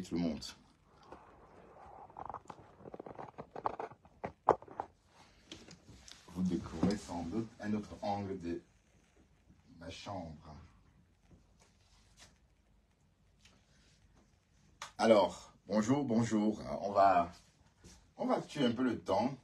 tout le monde. Vous découvrez sans doute un autre angle de ma chambre. Alors, bonjour, bonjour. On va tuer un peu le temps.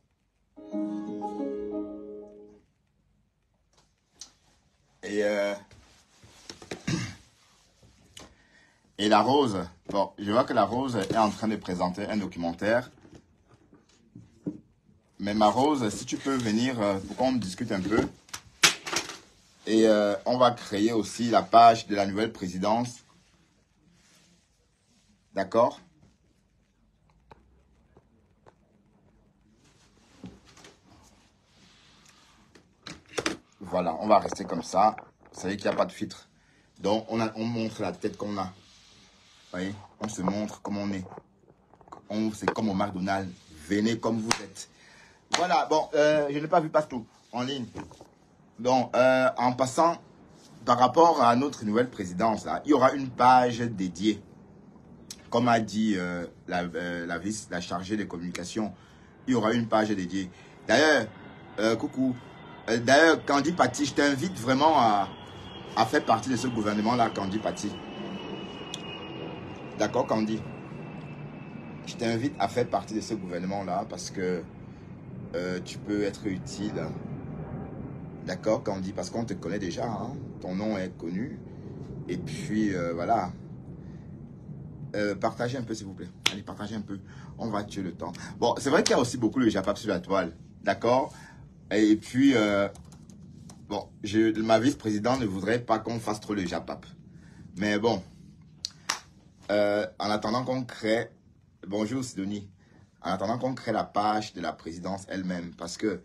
Et la Rose, bon, je vois que la Rose est en train de présenter un documentaire. Mais ma Rose, si tu peux venir pour qu'on discute un peu. Et on va créer aussi la page de la nouvelle présidence. D'accord? Voilà, on va rester comme ça. Vous savez qu'il n'y a pas de filtre. Donc, on montre la tête qu'on a. Vous voyez? On se montre comme on est. C'est comme au McDonald's. Venez comme vous êtes. Voilà, bon, je n'ai pas vu partout en ligne. Donc, en passant, par rapport à notre nouvelle présidence, là, il y aura une page dédiée. Comme a dit la chargée des communications, il y aura une page dédiée. D'ailleurs, coucou. D'ailleurs, Candy Patti, je t'invite vraiment à faire partie de ce gouvernement-là, Candy Patti. D'accord, Candy? Je t'invite à faire partie de ce gouvernement-là parce que tu peux être utile. D'accord, Candy? Parce qu'on te connaît déjà. Hein? Ton nom est connu. Et puis, voilà. Partagez un peu, s'il vous plaît. Allez, partagez un peu. On va tuer le temps. Bon, c'est vrai qu'il y a aussi beaucoup de Japap sur la toile. D'accord? Et puis, bon, ma vice-présidente ne voudrait pas qu'on fasse trop le Japap. Mais bon, en attendant qu'on crée... Bonjour Sidonie. En attendant qu'on crée la page de la présidence elle-même. Parce que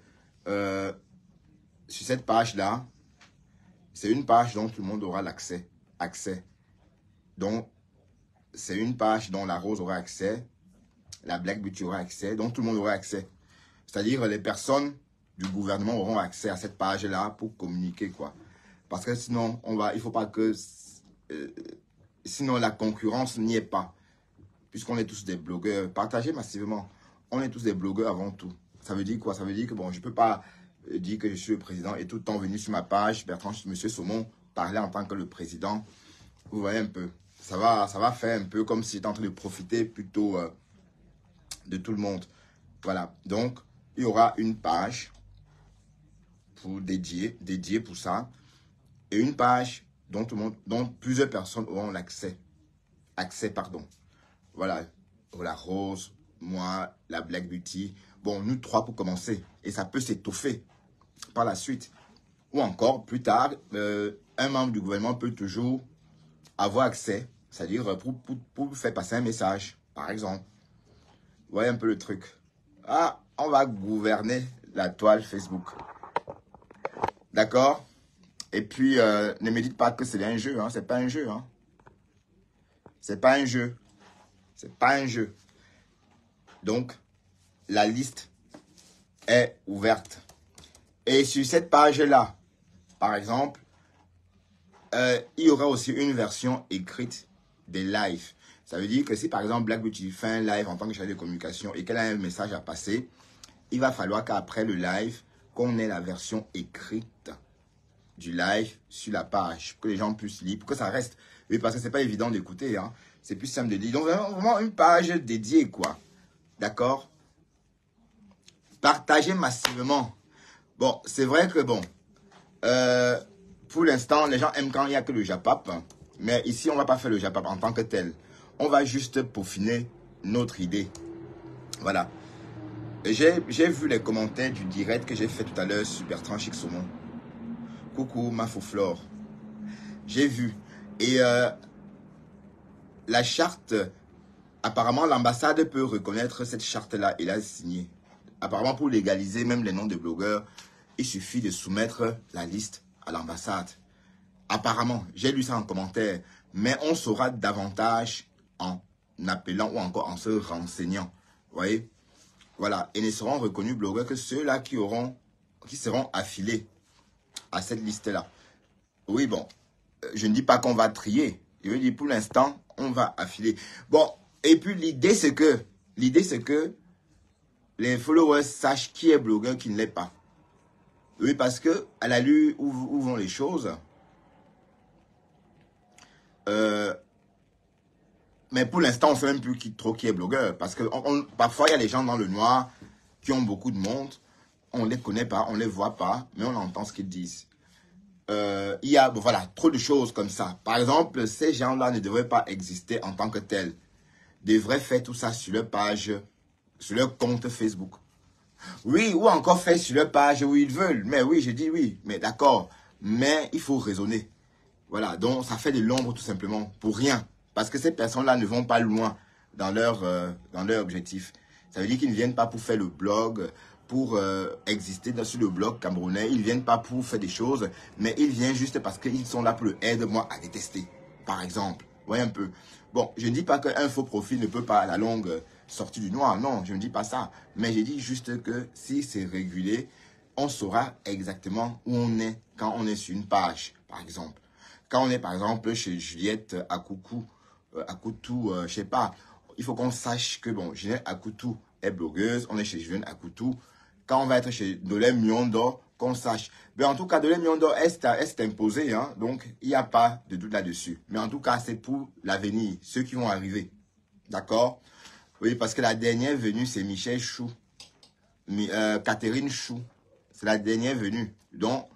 sur cette page-là, c'est une page dont tout le monde aura l'accès. Donc, c'est une page dont la Rose aura accès, la Black Beauty aura accès, dont tout le monde aura accès. C'est-à-dire les personnes du gouvernement auront accès à cette page-là pour communiquer, quoi. Parce que sinon, il ne faut pas que... sinon, la concurrence n'y est pas. Puisqu'on est tous des blogueurs. Partagez massivement. On est tous des blogueurs avant tout. Ça veut dire quoi? Ça veut dire que, bon, je ne peux pas dire que je suis le président et tout le temps venir sur ma page, Bertrand, Monsieur Saumon, parler en tant que le président. Vous voyez un peu. Ça va faire un peu comme si j'étais en train de profiter plutôt de tout le monde. Voilà. Donc, il y aura une page pour dédiée pour ça. Et une page dont plusieurs personnes auront l'accès. Voilà. La Rose, moi, la Black Beauty. Bon, nous trois pour commencer. Et ça peut s'étoffer par la suite. Ou encore, plus tard, un membre du gouvernement peut toujours avoir accès. C'est-à-dire pour faire passer un message, par exemple. Vous voyez un peu le truc. Ah, on va gouverner la toile Facebook. D'accord? Et puis, ne me dites pas que c'est un jeu. Hein. C'est pas un jeu. Hein. C'est pas un jeu. C'est pas un jeu. Donc, la liste est ouverte. Et sur cette page-là, par exemple, il y aura aussi une version écrite des lives. Ça veut dire que si par exemple Black Beauty fait un live en tant que chargé de communication et qu'elle a un message à passer, il va falloir qu'après le live, qu'on ait la version écrite du live sur la page, pour que les gens puissent lire, pour que ça reste. Oui, parce que c'est pas évident d'écouter, hein. C'est plus simple de lire. Donc vraiment une page dédiée, quoi. D'accord? Partagez massivement. Bon, c'est vrai que bon, pour l'instant, les gens aiment quand il n'y a que le Japap. Mais ici, on ne va pas faire le Japap en tant que tel. On va juste peaufiner notre idée. Voilà. J'ai vu les commentaires du direct que j'ai fait tout à l'heure sur Bertrand Chic Saumon. Coucou, ma faux-flore. J'ai vu. Et la charte, apparemment, l'ambassade peut reconnaître cette charte-là et la signer. Apparemment, pour légaliser même les noms de blogueurs, il suffit de soumettre la liste à l'ambassade. Apparemment, j'ai lu ça en commentaire, mais on saura davantage en appelant ou encore en se renseignant. Vous voyez? Voilà. Et ne seront reconnus blogueurs que ceux-là qui seront affiliés à cette liste-là. Oui, bon, je ne dis pas qu'on va trier. Je veux dire, pour l'instant, on va affiler. Bon, Et puis l'idée c'est que les followers sachent qui est blogueur, qui ne l'est pas. Oui, parce que à la lueur où vont les choses, mais pour l'instant, on ne sait même plus trop qui est blogueur. Parce que parfois, il y a des gens dans le noir qui ont beaucoup de monde. On ne les connaît pas, on ne les voit pas, mais on entend ce qu'ils disent. Il y a voilà, trop de choses comme ça. Par exemple, ces gens-là ne devraient pas exister en tant que tels. Ils devraient faire tout ça sur leur page, sur leur compte Facebook. Oui, ou encore faire sur leur page où ils veulent. Mais oui, je dis oui, mais d'accord. Mais il faut raisonner. Voilà, donc ça fait de l'ombre tout simplement, pour rien. Parce que ces personnes-là ne vont pas loin dans leur objectif. Ça veut dire qu'ils ne viennent pas pour faire le blog, pour exister sur le blog camerounais. Ils ne viennent pas pour faire des choses, mais ils viennent juste parce qu'ils sont là pour le aider, moi, à détester, par exemple. Vous voyez un peu. Bon, je ne dis pas qu'un faux profil ne peut pas à la longue sortir du noir. Non, je ne dis pas ça. Mais je dis juste que si c'est régulé, on saura exactement où on est quand on est sur une page, par exemple. Quand on est, par exemple, chez Juliette Akoutou, je sais pas, il faut qu'on sache que, bon, Juliette Akoutou est blogueuse, on est chez Juliette Akoutou. Quand on va être chez Dolem Miondo, qu'on sache. Mais en tout cas, Dolem Miondo est imposé, hein, donc il n'y a pas de doute là-dessus. Mais en tout cas, c'est pour l'avenir, ceux qui vont arriver. D'accord? Oui, parce que la dernière venue, c'est Michel Chou. Catherine Chou. C'est la dernière venue. Donc,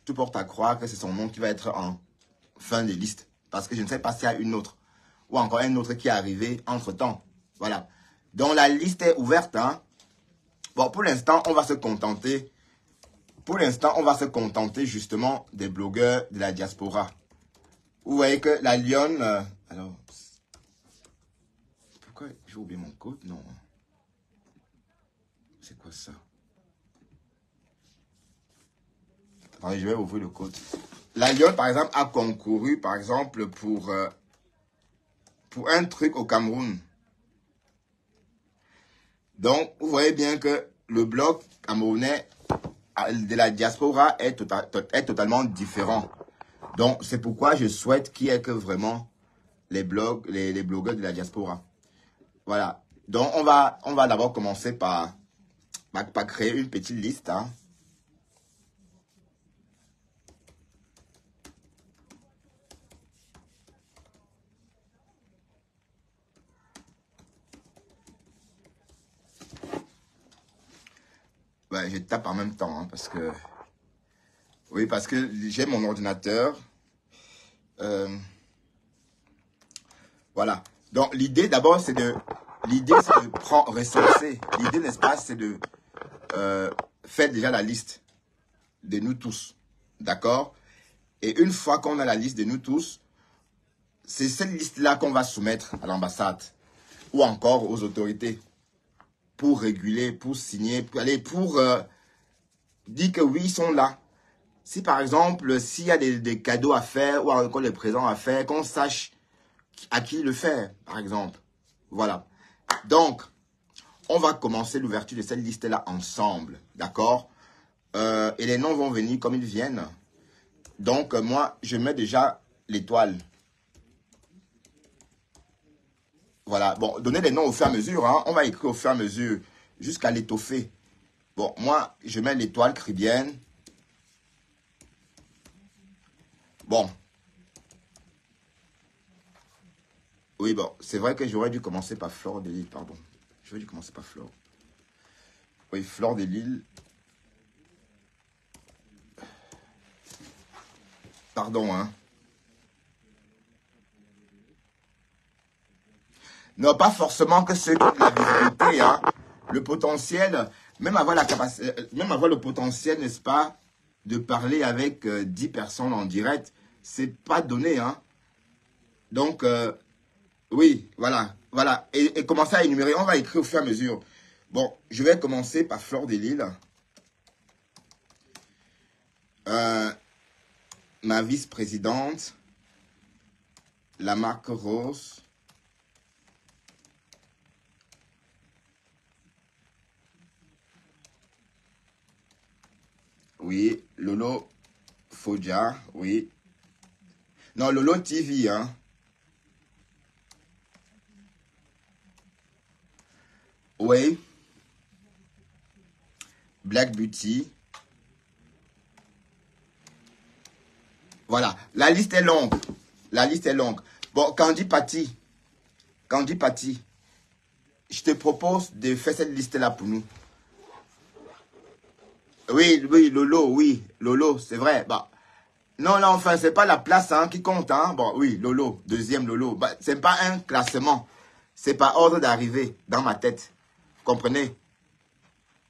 tout porte à croire que c'est son nom qui va être en fin de liste. Parce que je ne sais pas s'il y a une autre. Ou encore un autre qui est arrivé entre-temps. Voilà. Donc, la liste est ouverte. Hein. Bon, pour l'instant, on va se contenter. Pour l'instant, on va se contenter justement des blogueurs de la diaspora. Vous voyez que la lionne... alors, pourquoi j'ai oublié mon code? Non. C'est quoi ça? Attendez, je vais ouvrir le code. La lionne, par exemple, a concouru, par exemple, pour un truc au Cameroun. Donc, vous voyez bien que le blog camerounais de la diaspora est totalement différent. Donc, c'est pourquoi je souhaite qu'il y ait que vraiment les blogueurs de la diaspora. Voilà. Donc, on va d'abord commencer par créer une petite liste. Hein. Ouais, je tape en même temps, hein, parce que... Oui, parce que j'ai mon ordinateur. Voilà. Donc, l'idée, d'abord, c'est de recenser. L'idée, n'est-ce pas, c'est de faire déjà la liste de nous tous. D'accord? Et une fois qu'on a la liste de nous tous, c'est cette liste-là qu'on va soumettre à l'ambassade ou encore aux autorités pour réguler, pour signer, pour dire que oui, ils sont là. Si par exemple, s'il y a des cadeaux à faire ou encore des présents à faire, qu'on sache à qui le faire, par exemple. Voilà. Donc, on va commencer l'ouverture de cette liste-là ensemble. D'accord? Et les noms vont venir comme ils viennent. Donc, moi, je mets déjà l'étoile. Voilà. Bon, donnez les noms au fur et à mesure. Hein. On va écrire au fur et à mesure jusqu'à l'étoffer. Bon, moi, je mets l'étoile caribéenne. Bon. Oui, bon, c'est vrai que j'aurais dû commencer par Flore de Lille, pardon. J'aurais dû commencer par Flore. Oui, Flore de Lille. Pardon, hein. Non, pas forcément que ceux qui ont de la visibilité, hein. Le potentiel, même avoir la capacité, même avoir le potentiel, n'est-ce pas, de parler avec 10 personnes en direct, c'est pas donné, hein. Donc, oui, voilà, voilà. Et commencer à énumérer, on va écrire au fur et à mesure. Bon, je vais commencer par Flore de Lille. Ma vice-présidente, la marque Rose. Oui, Lolo Fodja, oui. Non, Lolo TV, hein. Oui, Black Beauty. Voilà, la liste est longue. La liste est longue. Bon, Candy Patty, je te propose de faire cette liste-là pour nous. Oui, oui, Lolo, oui, Lolo, c'est vrai. Bah, non, non, enfin, c'est pas la place hein, qui compte. Hein. Bon, oui, Lolo, deuxième Lolo. Bah, c'est pas un classement. C'est pas ordre d'arrivée dans ma tête. Vous comprenez?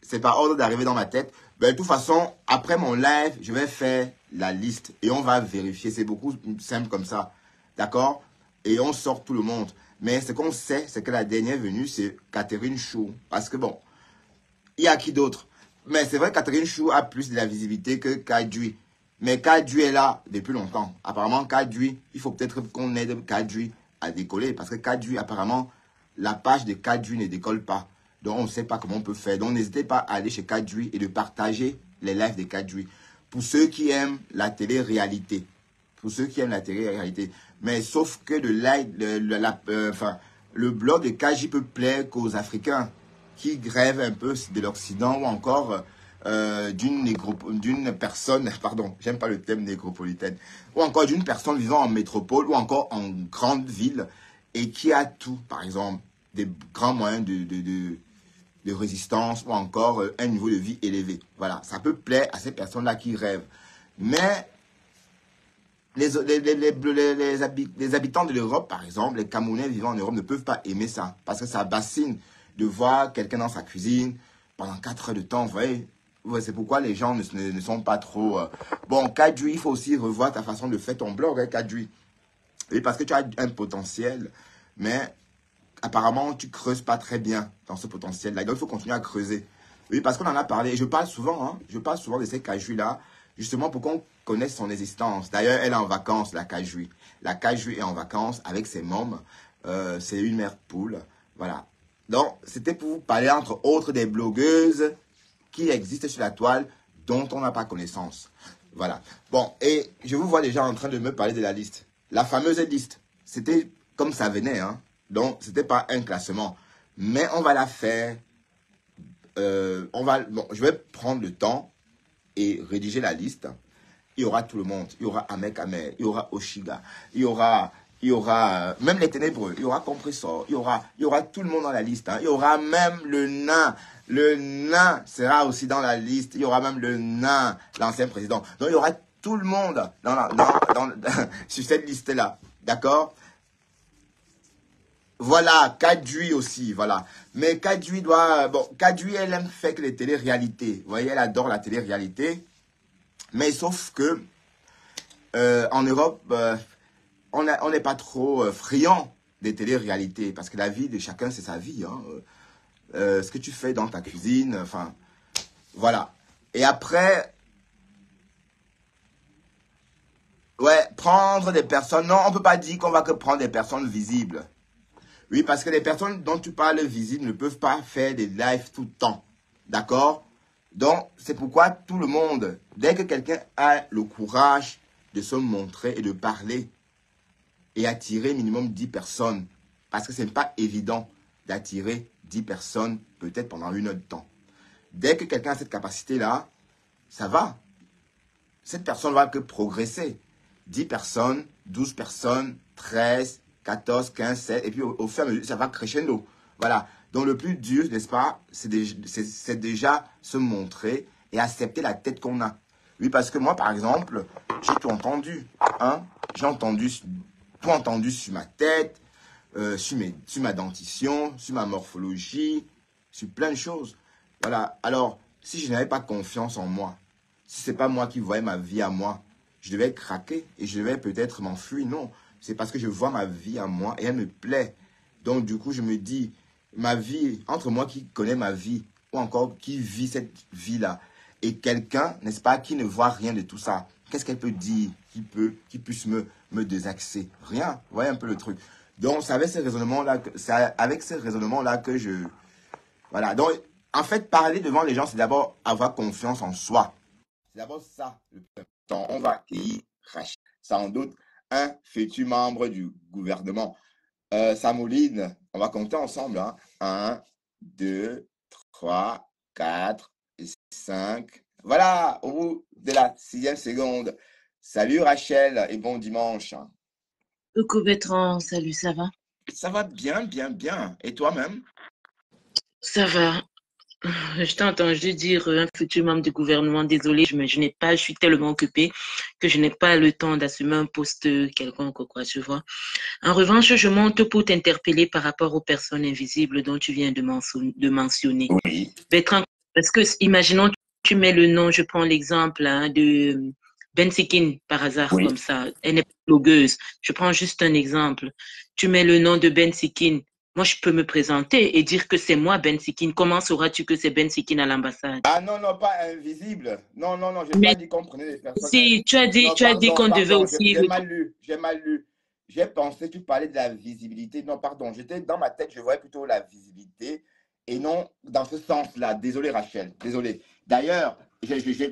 C'est pas ordre d'arrivée dans ma tête. Ben, de toute façon, après mon live, je vais faire la liste et on va vérifier. C'est beaucoup simple comme ça. D'accord? Et on sort tout le monde. Mais ce qu'on sait, c'est que la dernière venue, c'est Catherine Chou. Parce que bon, il y a qui d'autre? Mais c'est vrai que Catherine Chou a plus de la visibilité que Kadui. Mais Kadui est là depuis longtemps. Apparemment, Kadui, il faut peut-être qu'on aide Kadui à décoller. Parce que Kadui, apparemment, la page de Kadui ne décolle pas. Donc, on ne sait pas comment on peut faire. Donc, n'hésitez pas à aller chez Kadui et de partager les lives de Kadui. Pour ceux qui aiment la télé-réalité. Pour ceux qui aiment la télé-réalité. Mais sauf que le blog de Kaji peut plaire qu'aux Africains qui grèvent un peu de l'Occident ou encore d'une personne, pardon, j'aime pas le thème négropolitaine, ou encore d'une personne vivant en métropole ou encore en grande ville et qui a tout, par exemple, des grands moyens de résistance ou encore un niveau de vie élevé. Voilà, ça peut plaire à ces personnes-là qui rêvent. Mais les habitants de l'Europe, par exemple, les Camerounais vivant en Europe ne peuvent pas aimer ça. Parce que ça bassine de voir quelqu'un dans sa cuisine pendant 4 heures de temps. Vous voyez, ouais, c'est pourquoi les gens ne sont pas trop... Bon, Kadui, il faut aussi revoir ta façon de faire ton blog, hein, Kadui. Oui, parce que tu as un potentiel, mais apparemment, tu creuses pas très bien dans ce potentiel-là. Donc, il faut continuer à creuser. Oui, parce qu'on en a parlé. Et je parle souvent, hein, je parle souvent de ces Kajui-là, justement pour qu'on connaisse son existence. D'ailleurs, elle est en vacances, la Kajui. La Kajui est en vacances avec ses mômes. C'est une mère poule. Voilà. Donc, c'était pour vous parler, entre autres, des blogueuses qui existent sur la toile dont on n'a pas connaissance. Voilà. Bon, et je vous vois déjà en train de me parler de la liste. La fameuse liste. C'était comme ça venait, hein. Donc, ce n'était pas un classement. Mais on va la faire. Bon, je vais prendre le temps et rédiger la liste. Il y aura tout le monde. Il y aura Ahmed Kamer, il y aura Oshiga, il y aura même les ténébreux, il y aura Compressor, il y aura tout le monde dans la liste. Hein. Il y aura même le nain. Le nain sera aussi dans la liste. Il y aura même le nain, l'ancien président. Donc, il y aura tout le monde sur cette liste-là. D'accord? Voilà, Kadui aussi, voilà. Mais Kadui doit... Bon, Kadui, elle aime faire que les télé-réalités. Vous voyez, elle adore la télé-réalité. Mais sauf que en Europe, on n'est pas trop friand des télé-réalités. Parce que la vie de chacun, c'est sa vie. Hein. Ce que tu fais dans ta cuisine, enfin, voilà. Et après, ouais, prendre des personnes... Non, on ne peut pas dire qu'on va que prendre des personnes visibles. Oui, parce que les personnes dont tu parles visibles ne peuvent pas faire des lives tout le temps. D'accord? Donc, c'est pourquoi tout le monde, dès que quelqu'un a le courage de se montrer et de parler et attirer minimum 10 personnes, parce que ce n'est pas évident d'attirer 10 personnes peut-être pendant 1 heure de temps. Dès que quelqu'un a cette capacité-là, ça va. Cette personne va que progresser. 10 personnes, 12 personnes, 13, 14, 15, 16, et puis au fur et à mesure, ça va crescendo. Voilà. Donc le plus dur, n'est-ce pas, c'est déjà se montrer et accepter la tête qu'on a. Oui, parce que moi, par exemple, j'ai tout entendu. Hein? J'ai tout entendu sur ma tête, sur ma dentition, sur ma morphologie, sur plein de choses. Voilà. Alors, si je n'avais pas confiance en moi, si ce n'est pas moi qui voyais ma vie à moi, je devais craquer et je devais peut-être m'enfuir. Non, c'est parce que je vois ma vie à moi et elle me plaît. Donc, du coup, je me dis, ma vie, entre moi qui connais ma vie, ou encore qui vit cette vie-là, et quelqu'un, n'est-ce pas, qui ne voit rien de tout ça, qu'est-ce qu'elle peut dire qui puisse me désaxer? Rien. Vous voyez un peu le truc. Donc, c'est avec ces raisonnements-là que je... Voilà. Donc, en fait, parler devant les gens, c'est d'abord avoir confiance en soi. C'est d'abord ça. On va accueillir Rachid, sans doute un futur membre du gouvernement. Samouline, on va compter ensemble. Hein. 1, 2, 3, 4, 5. Voilà, au bout de la 6e seconde. Salut Rachel et bon dimanche. Coucou Bertrand, salut, ça va? Ça va bien, bien, bien. Et toi-même? Ça va. Je t'ai entendu dire un futur membre du gouvernement, désolé, je n'ai pas, je suis tellement occupée que je n'ai pas le temps d'assumer un poste quelconque, quoi, tu vois. En revanche, je monte pour t'interpeller par rapport aux personnes invisibles dont tu viens de mentionner. Oui, Bertrand, parce que, imaginons, tu mets le nom, je prends l'exemple de Ben Sikin, par hasard, oui. comme ça. Elle n'est pas blogueuse. Je prends juste un exemple. Tu mets le nom de Ben Sikin. Moi, je peux me présenter et dire que c'est moi, Ben Sikin. Comment sauras-tu que c'est Ben Sikin à l'ambassade? Ah non, non, pas invisible. Non, non, non, je n'ai pas Mais dit qu'on prenait des personnes. si Non, tu as dit pardon, qu'on devait pardon, aussi j'ai mal lu, j'ai mal lu. J'ai pensé que tu parlais de la visibilité. Non, pardon, j'étais dans ma tête, je voyais plutôt la visibilité et non dans ce sens-là. Désolé, Rachel, désolé. D'ailleurs,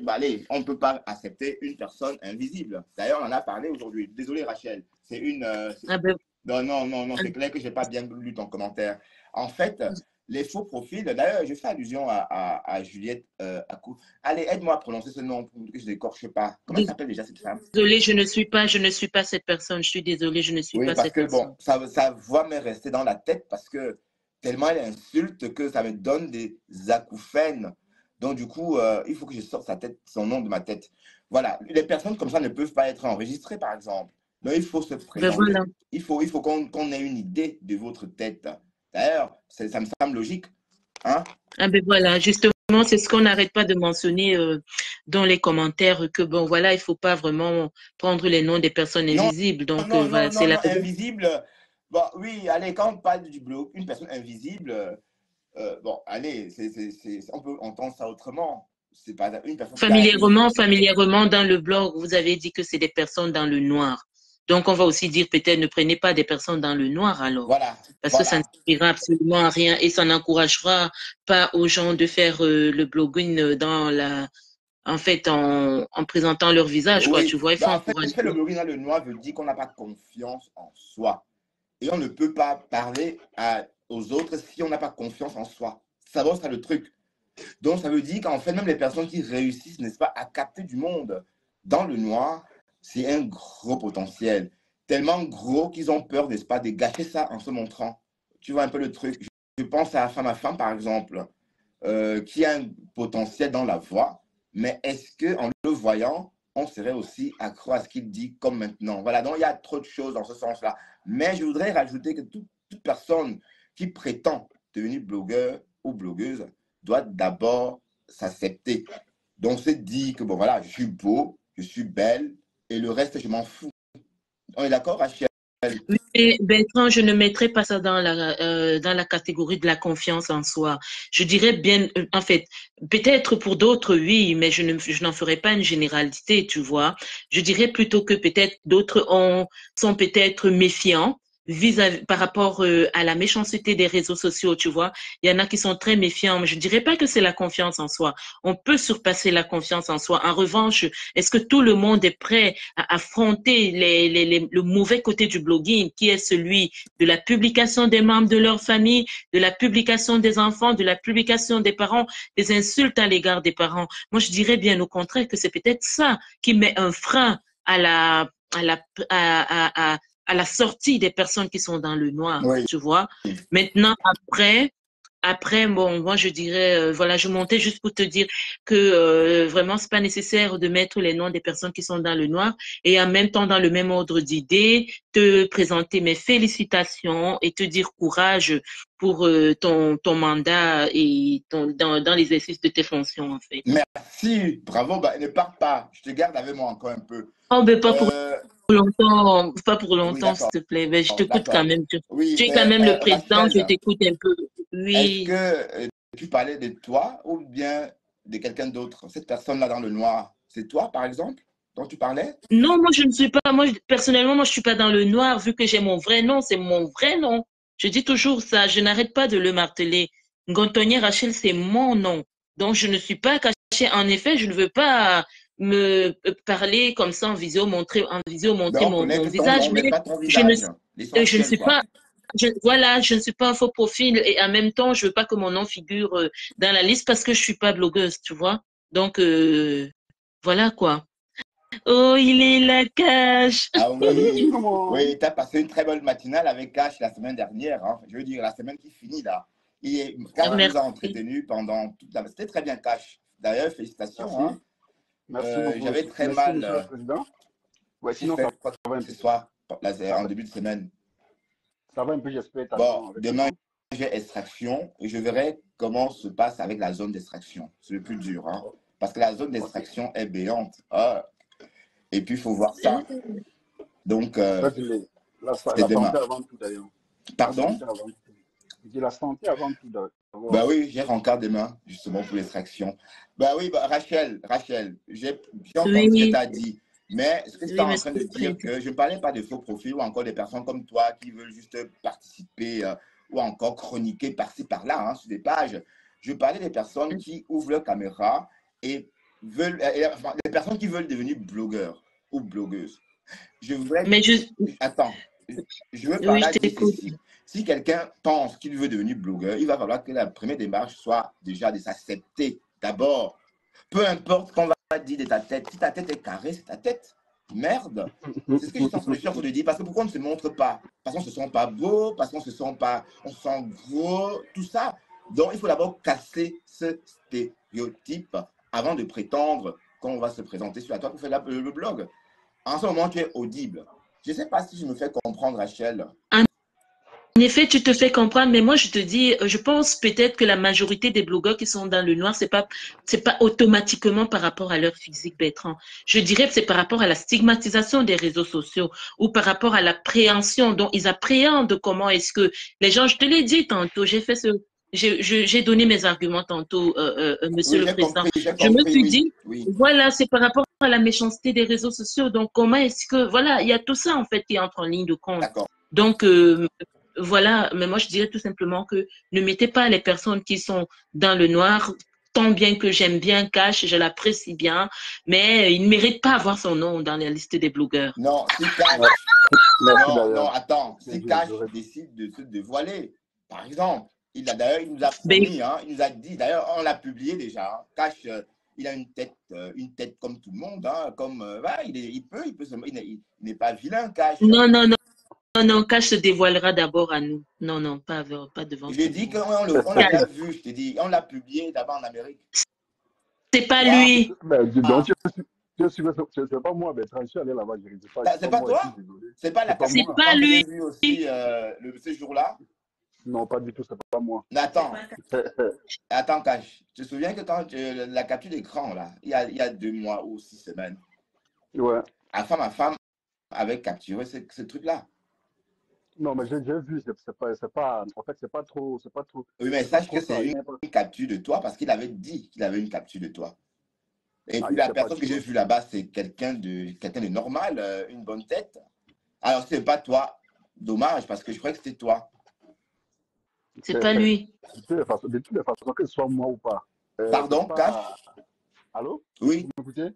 bah, allez, on ne peut pas accepter une personne invisible. D'ailleurs, on en a parlé aujourd'hui. Désolé, Rachel. C'est une. ah ben, Non, non, non, non, c'est clair que je n'ai pas bien lu ton commentaire. En fait, les faux profils, d'ailleurs, je fais allusion à Juliette Akou. Allez, aide-moi à prononcer ce nom pour que je ne l'écorche pas. Comment elle s'appelle déjà cette femme? désolée, je ne suis pas cette personne. Je suis désolée, je ne suis Oui, pas parce cette que bon, personne. sa voix m'est restée dans la tête parce que tellement elle insulte que ça me donne des acouphènes. Donc, du coup, il faut que je sorte sa tête, son nom de ma tête. Voilà, les personnes comme ça ne peuvent pas être enregistrées, par exemple. Donc, il faut se Ben voilà. présenter. Il faut qu'on ait une idée de votre tête. D'ailleurs, ça me semble logique. Hein? Ah ben voilà, justement, c'est ce qu'on n'arrête pas de mentionner dans les commentaires que bon voilà, il faut pas vraiment prendre les noms des personnes Non, invisibles. Donc non, non, voilà, c'est non, la non, invisible. Bon, oui, allez, quand on parle du blog, une personne invisible, bon, allez, on peut entendre ça autrement. C'est pas une personne qui a familièrement dans le blog, vous avez dit que c'est des personnes dans le noir. Donc on va aussi dire peut-être ne prenez pas des personnes dans le noir alors, voilà, parce que ça ne voilà. servira absolument à rien et ça n'encouragera pas aux gens de faire le blogging dans la en fait en présentant leur visage quoi, Oui, tu vois, il faut bah, en fait, encourager. faire le blogging dans le noir veut dire qu'on n'a pas confiance en soi. Et on ne peut pas parler aux autres si on n'a pas confiance en soi. Ça va, c'est le truc. Donc, ça veut dire qu'en fait, même les personnes qui réussissent, n'est-ce pas, à capter du monde dans le noir, c'est un gros potentiel. Tellement gros qu'ils ont peur, n'est-ce pas, de gâcher ça en se montrant. Tu vois un peu le truc. Je pense à Femme à Femme, par exemple, qui a un potentiel dans la voix, mais est-ce qu'en le voyant, on serait aussi accro à ce qu'il dit comme maintenant? Voilà, donc il y a trop de choses dans ce sens-là. Mais je voudrais rajouter que toute personne qui prétend devenir blogueur ou blogueuse doit d'abord s'accepter. Donc, c'est dit que, bon, voilà, je suis beau, je suis belle, et le reste, je m'en fous. On est d'accord, Rachel? Mais Bertrand, je ne mettrais pas ça dans la catégorie de la confiance en soi. Je dirais bien, en fait, peut-être pour d'autres, oui, mais je n'en ferai pas une généralité, tu vois. Je dirais plutôt que peut-être sont peut-être méfiants par rapport à la méchanceté des réseaux sociaux, tu vois. Il y en a qui sont très méfiants, mais je dirais pas que c'est la confiance en soi. On peut surpasser la confiance en soi. En revanche, est-ce que tout le monde est prêt à affronter le mauvais côté du blogging, qui est celui de la publication des membres de leur famille, de la publication des enfants, de la publication des parents, des insultes à l'égard des parents? Moi, je dirais bien au contraire que c'est peut-être ça qui met un frein à à la, à la sortie des personnes qui sont dans le noir, Oui. tu vois. Maintenant, après, bon, moi je dirais, voilà, je montais juste pour te dire que vraiment c'est pas nécessaire de mettre les noms des personnes qui sont dans le noir et en même temps dans le même ordre d'idées, te présenter mes félicitations et te dire courage pour ton mandat et dans l'exercice de tes fonctions en fait. Merci, bravo. Bah, ne pars pas. Je te garde avec moi encore un peu. Oh, ben Euh, pas pour oui, longtemps, s'il d'accord, te plaît. Ben, je t'écoute quand d'accord. même. Oui, Tu es quand même le président, je Rachel, t'écoute un peu. est-ce que Oui. tu parlais de toi ou bien de quelqu'un d'autre? Cette personne-là dans le noir, c'est toi, par exemple, dont tu parlais? Non, moi, je ne suis pas, moi, personnellement, moi, je suis pas dans le noir, vu que j'ai mon vrai nom, c'est mon vrai nom. Je dis toujours ça, je n'arrête pas de le marteler. Ngontonier Rachel, c'est mon nom. Donc, je ne suis pas cachée. En effet, je ne veux pas me parler comme ça en visio, montrer Donc, on connaît mon que ton visage, nom, mais mais pas ton je ne, visage. je ne L'essentiel, suis pas, quoi. voilà, je ne suis pas un faux profil et en même temps, je veux pas que mon nom figure dans la liste parce que je suis pas blogueuse, tu vois. Donc, voilà quoi. Oh, il est la cache. Ah oui, Comment? oui, tu as passé une très bonne matinale avec Cash la semaine dernière. Hein. Je veux dire, la semaine qui finit là. Cash nous a Merci. entretenus pendant toute la... C'était très bien, Cash. D'ailleurs, félicitations. Merci. Hein. Merci beaucoup. J'avais très Merci, mal. monsieur le président. Ouais, J'ai sinon, fait va un ce peu. soir, là, Ça en va, début de semaine. ça va un peu, j'espère, ta Bon, maison avec le demain, temps. j'ai extraction et je verrai comment se passe avec la zone d'extraction. C'est le plus dur. Hein. Parce que la zone Ok. d'extraction est béante. Ah. Et puis, il faut voir ça. Donc, En fait, c'est la demain. santé avant tout, d'ailleurs. La Pardon? santé avant tout. Je dis la santé avant tout, Bah d'abord. oui, j'ai encore demain, justement, pour l'extraction. Bah oui, bah, Rachel, j'ai entendu ce que tu Oui, as dit. Mais ce que tu es oui, en monsieur train de le dire, président. que je ne parlais pas de faux profils ou encore des personnes comme toi qui veulent juste participer ou encore chroniquer par-ci, par-là, hein, sur des pages. Je parlais des personnes qui ouvrent leur caméra et veulent, enfin, des personnes qui veulent devenir blogueurs ou blogueuses. Je voudrais. Mais Attends, je veux par oui, je là dire t'écoute. ceci. Si quelqu'un pense qu'il veut devenir blogueur, il va falloir que la première démarche soit déjà de s'accepter d'abord. Peu importe ce qu'on va dire de ta tête. Si ta tête est carrée, c'est ta tête. Merde. C'est ce que je suis en train de dire. Parce que pourquoi on ne se montre pas? Parce qu'on ne se sent pas beau, parce qu'on se sent pas, on se sent gros, tout ça. Donc, il faut d'abord casser ce stéréotype avant de prétendre qu'on va se présenter sur la toile pour faire le blog. En ce moment, tu es audible. Je ne sais pas si je me fais comprendre, Rachel. En effet, tu te fais comprendre, mais moi, je te dis, je pense peut-être que la majorité des blogueurs qui sont dans le noir, c'est pas automatiquement par rapport à leur physique, Bertrand. Je dirais que c'est par rapport à la stigmatisation des réseaux sociaux ou par rapport à l'appréhension dont ils appréhendent comment est-ce que les gens, je te l'ai dit tantôt, j'ai donné mes arguments tantôt, Monsieur Oui, le j'ai Président. compris, Je me suis oui, dit, oui. voilà, c'est par rapport à la méchanceté des réseaux sociaux. Donc, comment est-ce que, voilà, il y a tout ça en fait qui entre en ligne de compte. D'accord. Donc, voilà, mais moi je dirais tout simplement que ne mettez pas les personnes qui sont dans le noir, tant bien que j'aime bien Cash, je l'apprécie bien, mais il ne mérite pas avoir son nom dans la liste des blogueurs. Non, si Cash, Ouais, merci non, d'ailleurs. attends, si Cash Je décide de se dévoiler, par exemple, d'ailleurs, il nous a Ben, promis, hein, il nous a dit, d'ailleurs, on l'a publié déjà, hein, Cash, il a une tête comme tout le monde, hein, comme, voilà, il n'est pas vilain, Cash. non, non, non, non, non, Cash se dévoilera d'abord à nous. Non, non, pas devant Je tout lui ai le dit monde. qu'on l'avait vu, je t'ai dit, on l'a publié d'abord en Amérique. C'est pas Toi, lui. ben, dis donc, ah, c'est pas moi, Bertrand, je suis allé là-bas, je ne dis pas, c'est c'est pas pas moi, je suis toi? désolé. C'est pas la C'est pas C'est capture moi. pas d'écran que j'ai lui. vu aussi ce jour-là? Non, pas du tout, c'est pas moi. Mais attends, Cash. Tu te souviens que quand la capture d'écran, là, il y a 2 mois ou 6 semaines, Ouais. ma femme avait capturé ce truc-là. Non, mais j'ai vu, en fait, Oui, mais c'est pas sache que trop ça. c'est Il n'est pas, une capture de toi parce qu'il avait dit qu'il avait une capture de toi. Et ah, puis il la sait pas personne du que j'ai tout. vue là-bas, c'est quelqu'un de normal, une bonne tête. Alors, ce n'est pas toi. Dommage, parce que je croyais que c'était toi. C'est pas lui. De toutes les façons, que ce soit moi ou pas, c'est Pardon, Cash? pas. Allô? Vous Oui. m'écoutez?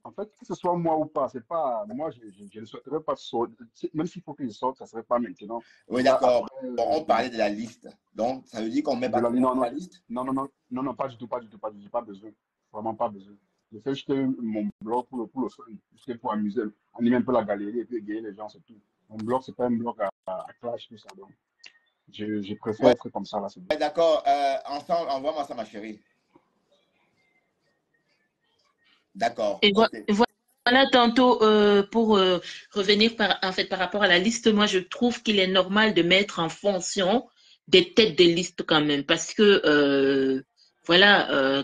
En fait, que ce soit moi ou pas, c'est pas. Moi, je ne souhaiterais pas sortir. Même s'il faut que je sorte, ça ne serait pas maintenant. Oui, Ça d'accord. après Bon, on parlait de la liste. Donc, ça veut dire qu'on ne met de pas la tout le monde non, sur non, la liste? non, non, non, non, non, pas du tout, pas du tout, pas du tout, pas besoin. Vraiment pas besoin. Je fais juste mon blog pour le fun, juste pour amuser, animer un peu la galerie et puis égayer les gens, c'est tout. Mon blog, c'est pas un blog à clash, tout ça. Donc, je préfère Ouais, être comme ça, là, c'est bien. d'accord. Ensemble, envoie-moi ça, ma chérie. D'accord. Et Ok. voilà, tantôt, pour revenir en fait, par rapport à la liste, moi, je trouve qu'il est normal de mettre en fonction des têtes de liste quand même, parce que, voilà,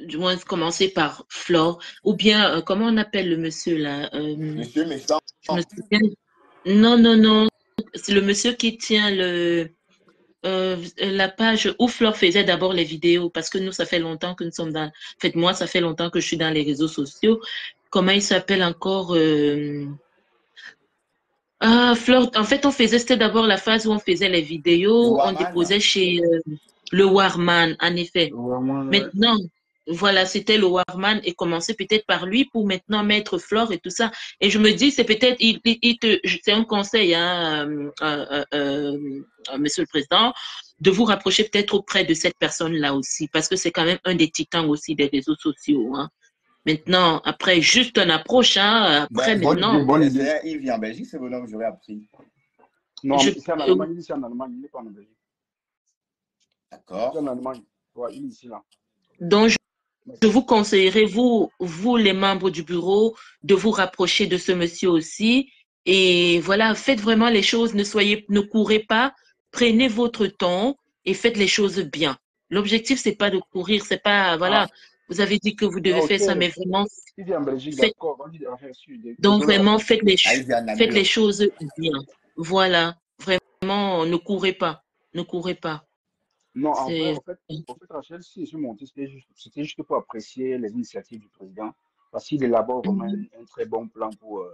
du moins commencer par Flore, ou bien, comment on appelle le monsieur là? Monsieur Méchant. Je me souviens. Non, non, non, c'est le monsieur qui tient la page où Flore faisait d'abord les vidéos, parce que nous, ça fait longtemps que nous sommes dans. En fait, moi, ça fait longtemps que je suis dans les réseaux sociaux. Comment il s'appelle encore Ah, Flore, en fait, c'était d'abord la phase où on faisait les Le vidéos, on Warman. déposait chez le Warman, en effet. Vraiment, ouais. Maintenant, Voilà, c'était le Warman et commencer peut-être par lui pour maintenant mettre Flore et tout ça. Et je me dis, c'est peut-être, c'est un conseil, hein, Monsieur le Président, de vous rapprocher peut-être auprès de cette personne-là aussi, parce que c'est quand même un des titans aussi des réseaux sociaux, hein. Maintenant, après, juste une approche, hein, après, Ben, Bonne idée, maintenant, bonne idée. il vit en Belgique, c'est bonhomme, j'aurais appris. je, Non, c'est en euh, Allemagne, il est en Allemagne, il n'est pas en Belgique. C'est D'accord. en Allemagne. Ouais, il est ici, là. donc, Mais je vous conseillerais, vous, les membres du bureau, de vous rapprocher de ce monsieur aussi. Et voilà, faites vraiment les choses, ne courez pas, prenez votre temps et faites les choses bien. L'objectif, c'est pas de courir, c'est pas, ah, voilà, vous avez dit que vous devez ok. faire ça, mais vraiment, Il vit en Belgique, faites, d'accord. Vas-y, reçu. donc Désolé, vraiment, Rachel. Ah, il vit en faites les Namur. choses bien. Voilà, vraiment, ne courez pas, ne courez pas. Non, C'est, en fait, Rachel, si je suis monté, c'était juste pour apprécier les initiatives du président, parce qu'il élabore vraiment Mhm. un très bon plan pour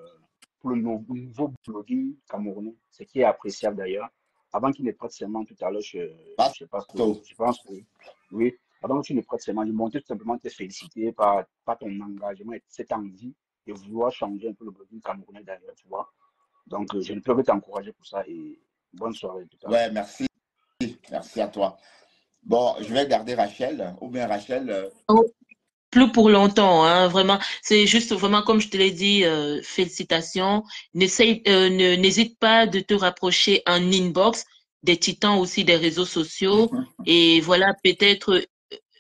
le nouveau blogging camerounais, ce qui est appréciable d'ailleurs. Avant qu'il ne prête serment tout à l'heure, Pas je pense tôt. je pense que oui, avant que tu ne prêtes serment, je montais tout simplement te féliciter par ton engagement et cette envie de vouloir changer un peu le blogging camerounais d'ailleurs, tu vois. Donc, je ne peux que t'encourager pour ça et bonne soirée tout à l'heure. Ouais, merci. Merci à toi. Bon, je vais garder Rachel, ou bien Rachel. plus pour longtemps, hein, vraiment. C'est juste vraiment, comme je te l'ai dit, félicitations. N'hésite pas de te rapprocher en inbox des titans aussi des réseaux sociaux. Et voilà, peut-être,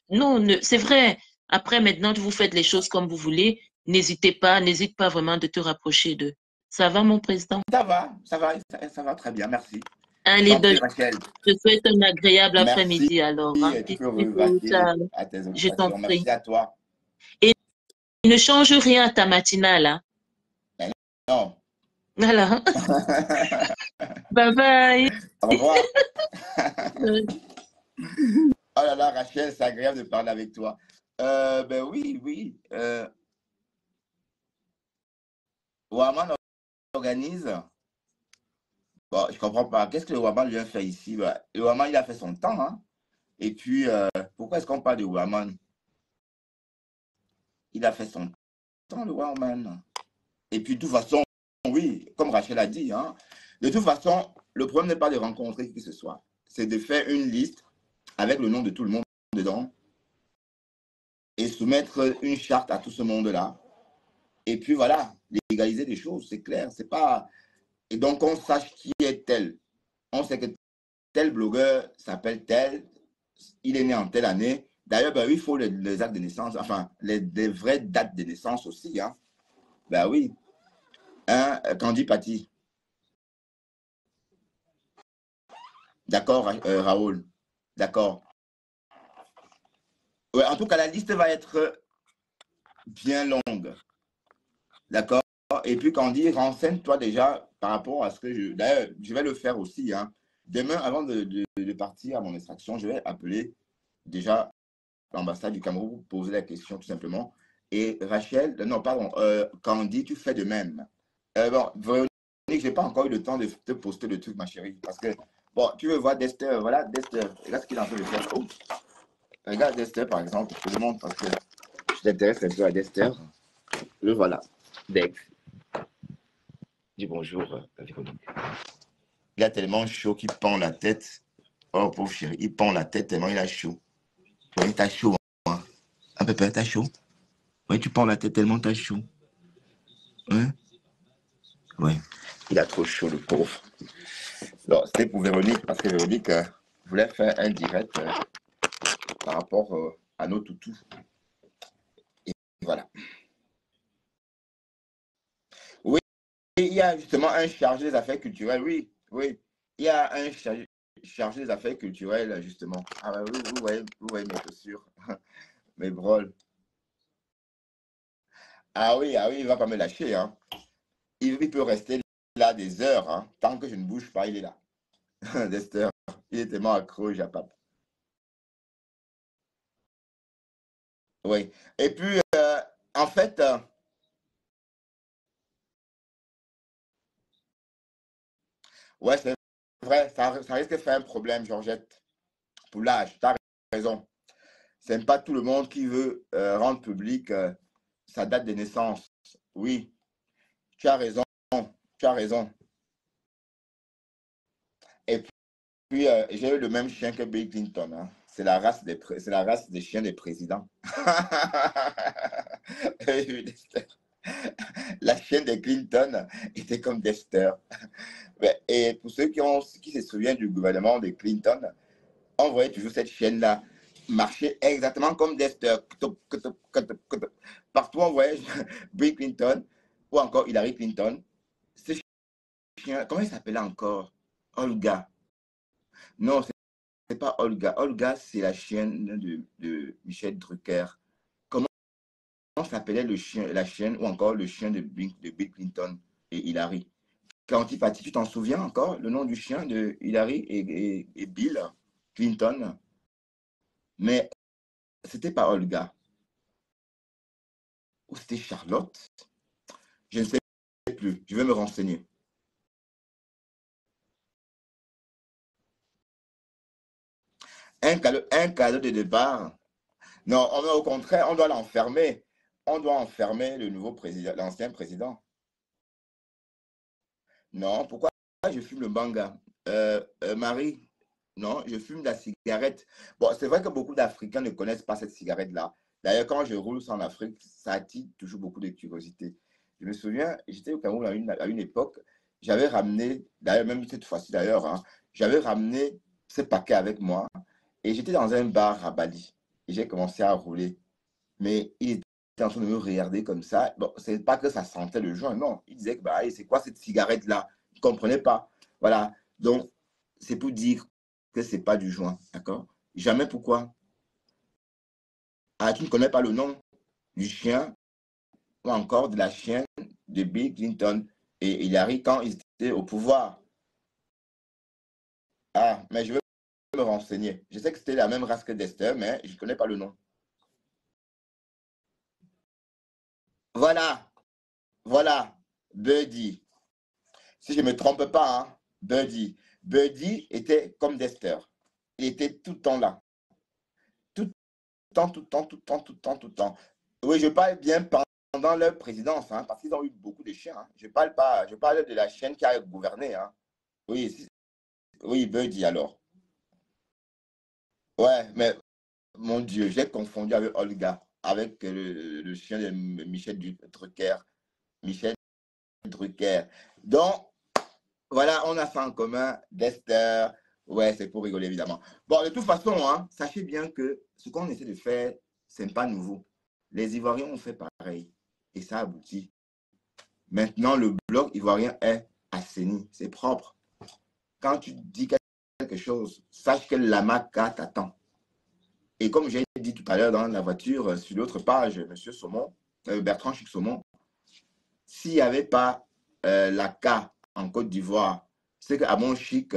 non, c'est vrai. Après, maintenant, vous faites les choses comme vous voulez. N'hésite pas vraiment de te rapprocher d'eux. Ça va, mon président? Ça va très bien, merci. Je Allez, t'en ben, prie, Rachel. je te souhaite un agréable Merci. après-midi alors, hein. Tu peux Si tu revaquer à tes je t'en occupations. prie. Merci à toi. Et ne change rien à ta matinale, hein. Mais non. Voilà. Bye bye. Au revoir. Oh là là, Rachel, c'est agréable de parler avec toi. Ben oui, oui. Waman organise. Bon, je comprends pas. Qu'est-ce que le Waman vient faire ici? Bah, le Waman, il a fait son temps, hein. Et puis, pourquoi est-ce qu'on parle de Waman? Il a fait son temps, le Waman. Et puis, de toute façon, oui, comme Rachel a dit, hein, de toute façon, le problème n'est pas de rencontrer qui que ce soit. C'est de faire une liste avec le nom de tout le monde dedans et soumettre une charte à tout ce monde-là. Et puis voilà, légaliser des choses, c'est clair. C'est pas. Et donc, on sache qui est tel. On sait que tel blogueur s'appelle tel, il est né en telle année. D'ailleurs, ben, oui, il faut les actes de naissance, enfin, les vraies dates de naissance aussi. Hein. Ben oui. Hein, Candy Paty. D'accord, Raoul. D'accord. Ouais, en tout cas, la liste va être bien longue. D'accord. Et puis, Candy, renseigne-toi déjà par rapport à ce que je. D'ailleurs, je vais le faire aussi. Hein. Demain, avant de partir à mon extraction, je vais appeler déjà l'ambassade du Cameroun pour poser la question tout simplement. Et Rachel, non, pardon, Candy, tu fais de même. Bon, Véronique, je n'ai pas encore eu le temps de te poster le truc, ma chérie. Parce que, bon, tu veux voir Dexter, voilà, Dexter. Regarde ce qu'il est en train de faire. Oh, regarde Dexter, par exemple. Je te le montre parce que je t'intéresse un peu à Dexter. Le voilà. Dex. Dis bonjour, Véronique. Il a tellement chaud qu'il pend la tête. Oh, pauvre chéri, il pend la tête tellement il a chaud. Oui, t'as chaud, hein. Un peu, t'as chaud. Oui, tu pends la tête tellement t'as chaud. Hein? Oui. Il a trop chaud, le pauvre. Non, c'était pour Véronique, parce que Véronique voulait faire un direct par rapport à nos toutous. Et voilà. Oui, il y a justement un chargé des affaires culturelles. Oui, oui. Il y a un chargé des affaires culturelles, justement. Ah, oui, vous voyez mes chaussures, mes broles. Ah oui, il ne va pas me lâcher. Hein. Il peut rester là des heures. Hein. Tant que je ne bouge pas, il est là. Dexter, il est tellement accro, Japap. Oui. Et puis, en fait, ouais, c'est vrai, ça risque de faire un problème, Georgette, pour l'âge. Tu as raison. C'est pas tout le monde qui veut rendre public sa date de naissance. Oui, tu as raison. Tu as raison. Et puis, j'ai eu le même chien que Bill Clinton. Hein. C'est la race des chiens des présidents. La chienne de Clinton était comme Dexter. Et pour ceux qui se souviennent du gouvernement de Clinton, on voyait toujours cette chienne-là marcher exactement comme Dexter. Partout, on voyait Bill Clinton ou encore Hillary Clinton. Ce chien, comment il s'appelait encore? Olga. Non, c'est pas Olga. Olga, c'est la chienne de Michel Drucker. Comment s'appelait la chienne ou encore le chien de Bill Clinton et Hillary? Quand il partit, tu t'en souviens encore le nom du chien de Hillary et Bill Clinton? Mais c'était pas Olga. Ou c'était Charlotte? Je ne sais plus. Je vais me renseigner. Un cadeau de départ. Non, au contraire, on doit l'enfermer. On doit enfermer le nouveau président, l'ancien président. Non, pourquoi je fume le banga? Marie, non, je fume la cigarette. Bon, c'est vrai que beaucoup d'Africains ne connaissent pas cette cigarette-là. D'ailleurs, quand je roule en Afrique, ça attire toujours beaucoup de curiosité. Je me souviens, j'étais au Cameroun à une époque, j'avais ramené, d'ailleurs, même cette fois-ci d'ailleurs, hein, j'avais ramené ce paquet avec moi et j'étais dans un bar à Bali et j'ai commencé à rouler. Mais il était en train de me regarder comme ça. Bon, c'est pas que ça sentait le joint, non. Il disait que bah, hey, c'est quoi cette cigarette-là? Il ne comprenait pas. Voilà. Donc, c'est pour dire que c'est pas du joint. D'accord? Jamais pourquoi. Ah, tu ne connais pas le nom du chien ou encore de la chienne de Bill Clinton et Hillary quand ils étaient au pouvoir. Ah, mais je vais me renseigner. Je sais que c'était la même race que Dexter, mais je ne connais pas le nom. Voilà, voilà, Buddy. Si je ne me trompe pas, hein, Buddy. Buddy était comme Dexter. Il était tout le temps là. Tout le temps, tout le temps, tout le temps, tout le temps, tout le temps. Oui, je parle bien pendant leur présidence, hein, parce qu'ils ont eu beaucoup de chiens. Hein. Je parle pas, je parle de la chienne qui a gouverné. Hein. Oui, oui, Buddy alors. Ouais, mais mon Dieu, j'ai confondu avec Olga, avec le chien de Michel Drucker. Michel Drucker. Donc, voilà, on a ça en commun, Dexter. Ouais, c'est pour rigoler, évidemment. Bon, de toute façon, hein, sachez bien que ce qu'on essaie de faire, ce n'est pas nouveau. Les Ivoiriens ont fait pareil. Et ça aboutit. Maintenant, le bloc ivoirien est assaini. C'est propre. Quand tu dis quelque chose, sache que l'AMACA t'attend. Et comme j'ai dit tout à l'heure dans la voiture, sur l'autre page, M. Saumon, Bertrand Chic-Saumon, s'il n'y avait pas la K en Côte d'Ivoire, c'est qu'à mon chic,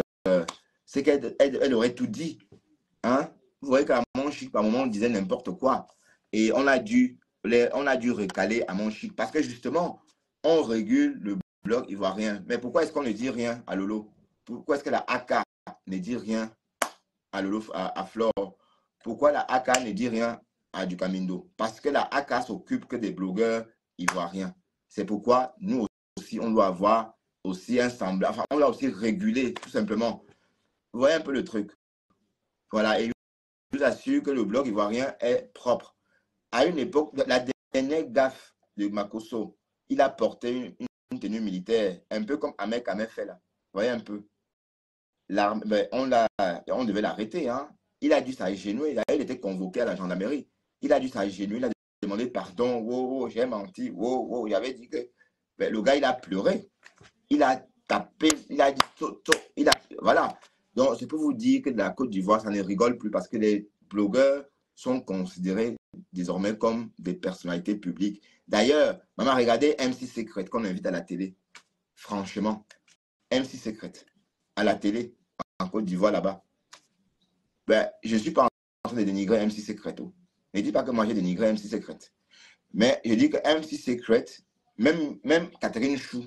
c'est qu'elle aurait tout dit. Hein? Vous voyez qu'à mon chic, par moment, on disait n'importe quoi. Et on a dû recaler à mon chic parce que justement, on régule le bloc ivoirien. Mais pourquoi est-ce qu'on ne dit rien à Lolo? Pourquoi est-ce que la AK ne dit rien à Lolo, à Flore? Pourquoi la AK ne dit rien à Ducamindo? Parce que la AK s'occupe que des blogueurs ivoiriens. C'est pourquoi nous aussi, on doit avoir aussi un semblable, enfin, on doit aussi réguler, tout simplement. Vous voyez un peu le truc. Voilà, et je vous assure que le bloc ivoirien est propre. À une époque, la dernière gaffe de Makosso, il a porté une tenue militaire, un peu comme Ahmed Kamel fait là. Vous voyez un peu. Ben, on devait l'arrêter. Hein. Il a dû s'agenouiller. Il était convoqué à la gendarmerie. Il a dû s'agenouiller. Il a demandé pardon. Wow, wow, j'ai menti. Wow, wow. Il avait dit que ben, le gars, il a pleuré. Il a tapé. Il a dit voilà. Donc, c'est pour vous dire que de la Côte d'Ivoire, ça ne rigole plus parce que les blogueurs sont considérés désormais comme des personnalités publiques. D'ailleurs, maman, regardez MC Secret qu'on invite à la télé. Franchement, MC Secret à la télé en Côte d'Ivoire là-bas. Ben, je ne suis pas en train de dénigrer MC Secret. Ne dis pas que moi j'ai dénigré MC Secret. Mais je dis que MC Secret, même Catherine Chou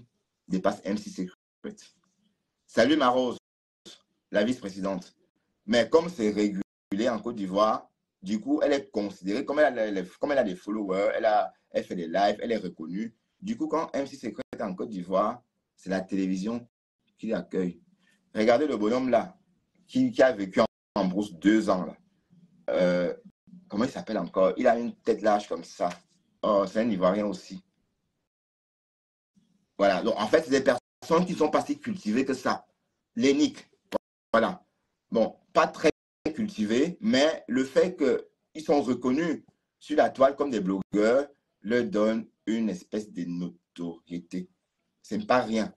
dépasse MC Secret. Salut ma Rose, la vice-présidente. Mais comme c'est régulé en Côte d'Ivoire, Du coup, elle est considérée, comme elle a des followers, elle fait des lives, elle est reconnue. Du coup, quand MC Secret est en Côte d'Ivoire, c'est la télévision qui l'accueille. Regardez le bonhomme là, qui a vécu en brousse 2 ans là. Comment il s'appelle encore? Il a une tête large comme ça. Oh, c'est un Ivoirien aussi. Voilà. Donc, en fait, c'est des personnes qui ne sont pas si cultivées que ça. Lénique. Voilà. Bon, pas très cultivés, mais le fait qu'ils sont reconnus sur la toile comme des blogueurs leur donne une espèce de notoriété. Ce n'est pas rien.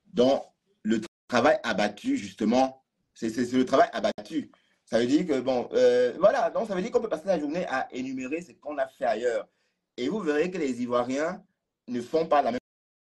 Donc, le travail abattu, justement, c'est le travail abattu. Ça veut dire que, bon, voilà, donc ça veut dire qu'on peut passer la journée à énumérer ce qu'on a fait ailleurs. Et vous verrez que les Ivoiriens ne font pas la même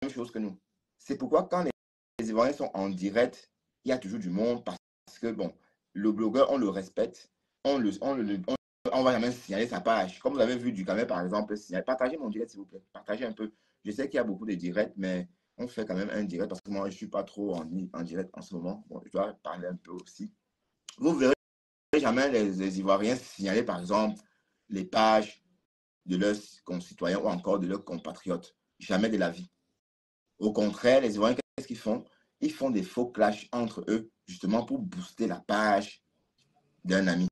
chose que nous. C'est pourquoi quand les Ivoiriens sont en direct, il y a toujours du monde parce que, bon, le blogueur, on le respecte, on va jamais signaler sa page. Comme vous avez vu du Cameroun, par exemple, partagez mon direct, s'il vous plaît. Partagez un peu. Je sais qu'il y a beaucoup de directs, mais on fait quand même un direct parce que moi, je ne suis pas trop en direct en ce moment. Bon, je dois parler un peu aussi. Vous verrez jamais les Ivoiriens signaler, par exemple, les pages de leurs concitoyens ou encore de leurs compatriotes. Jamais de la vie. Au contraire, les Ivoiriens, qu'est-ce qu'ils font? Ils font des faux clashs entre eux, justement pour booster la page d'un ami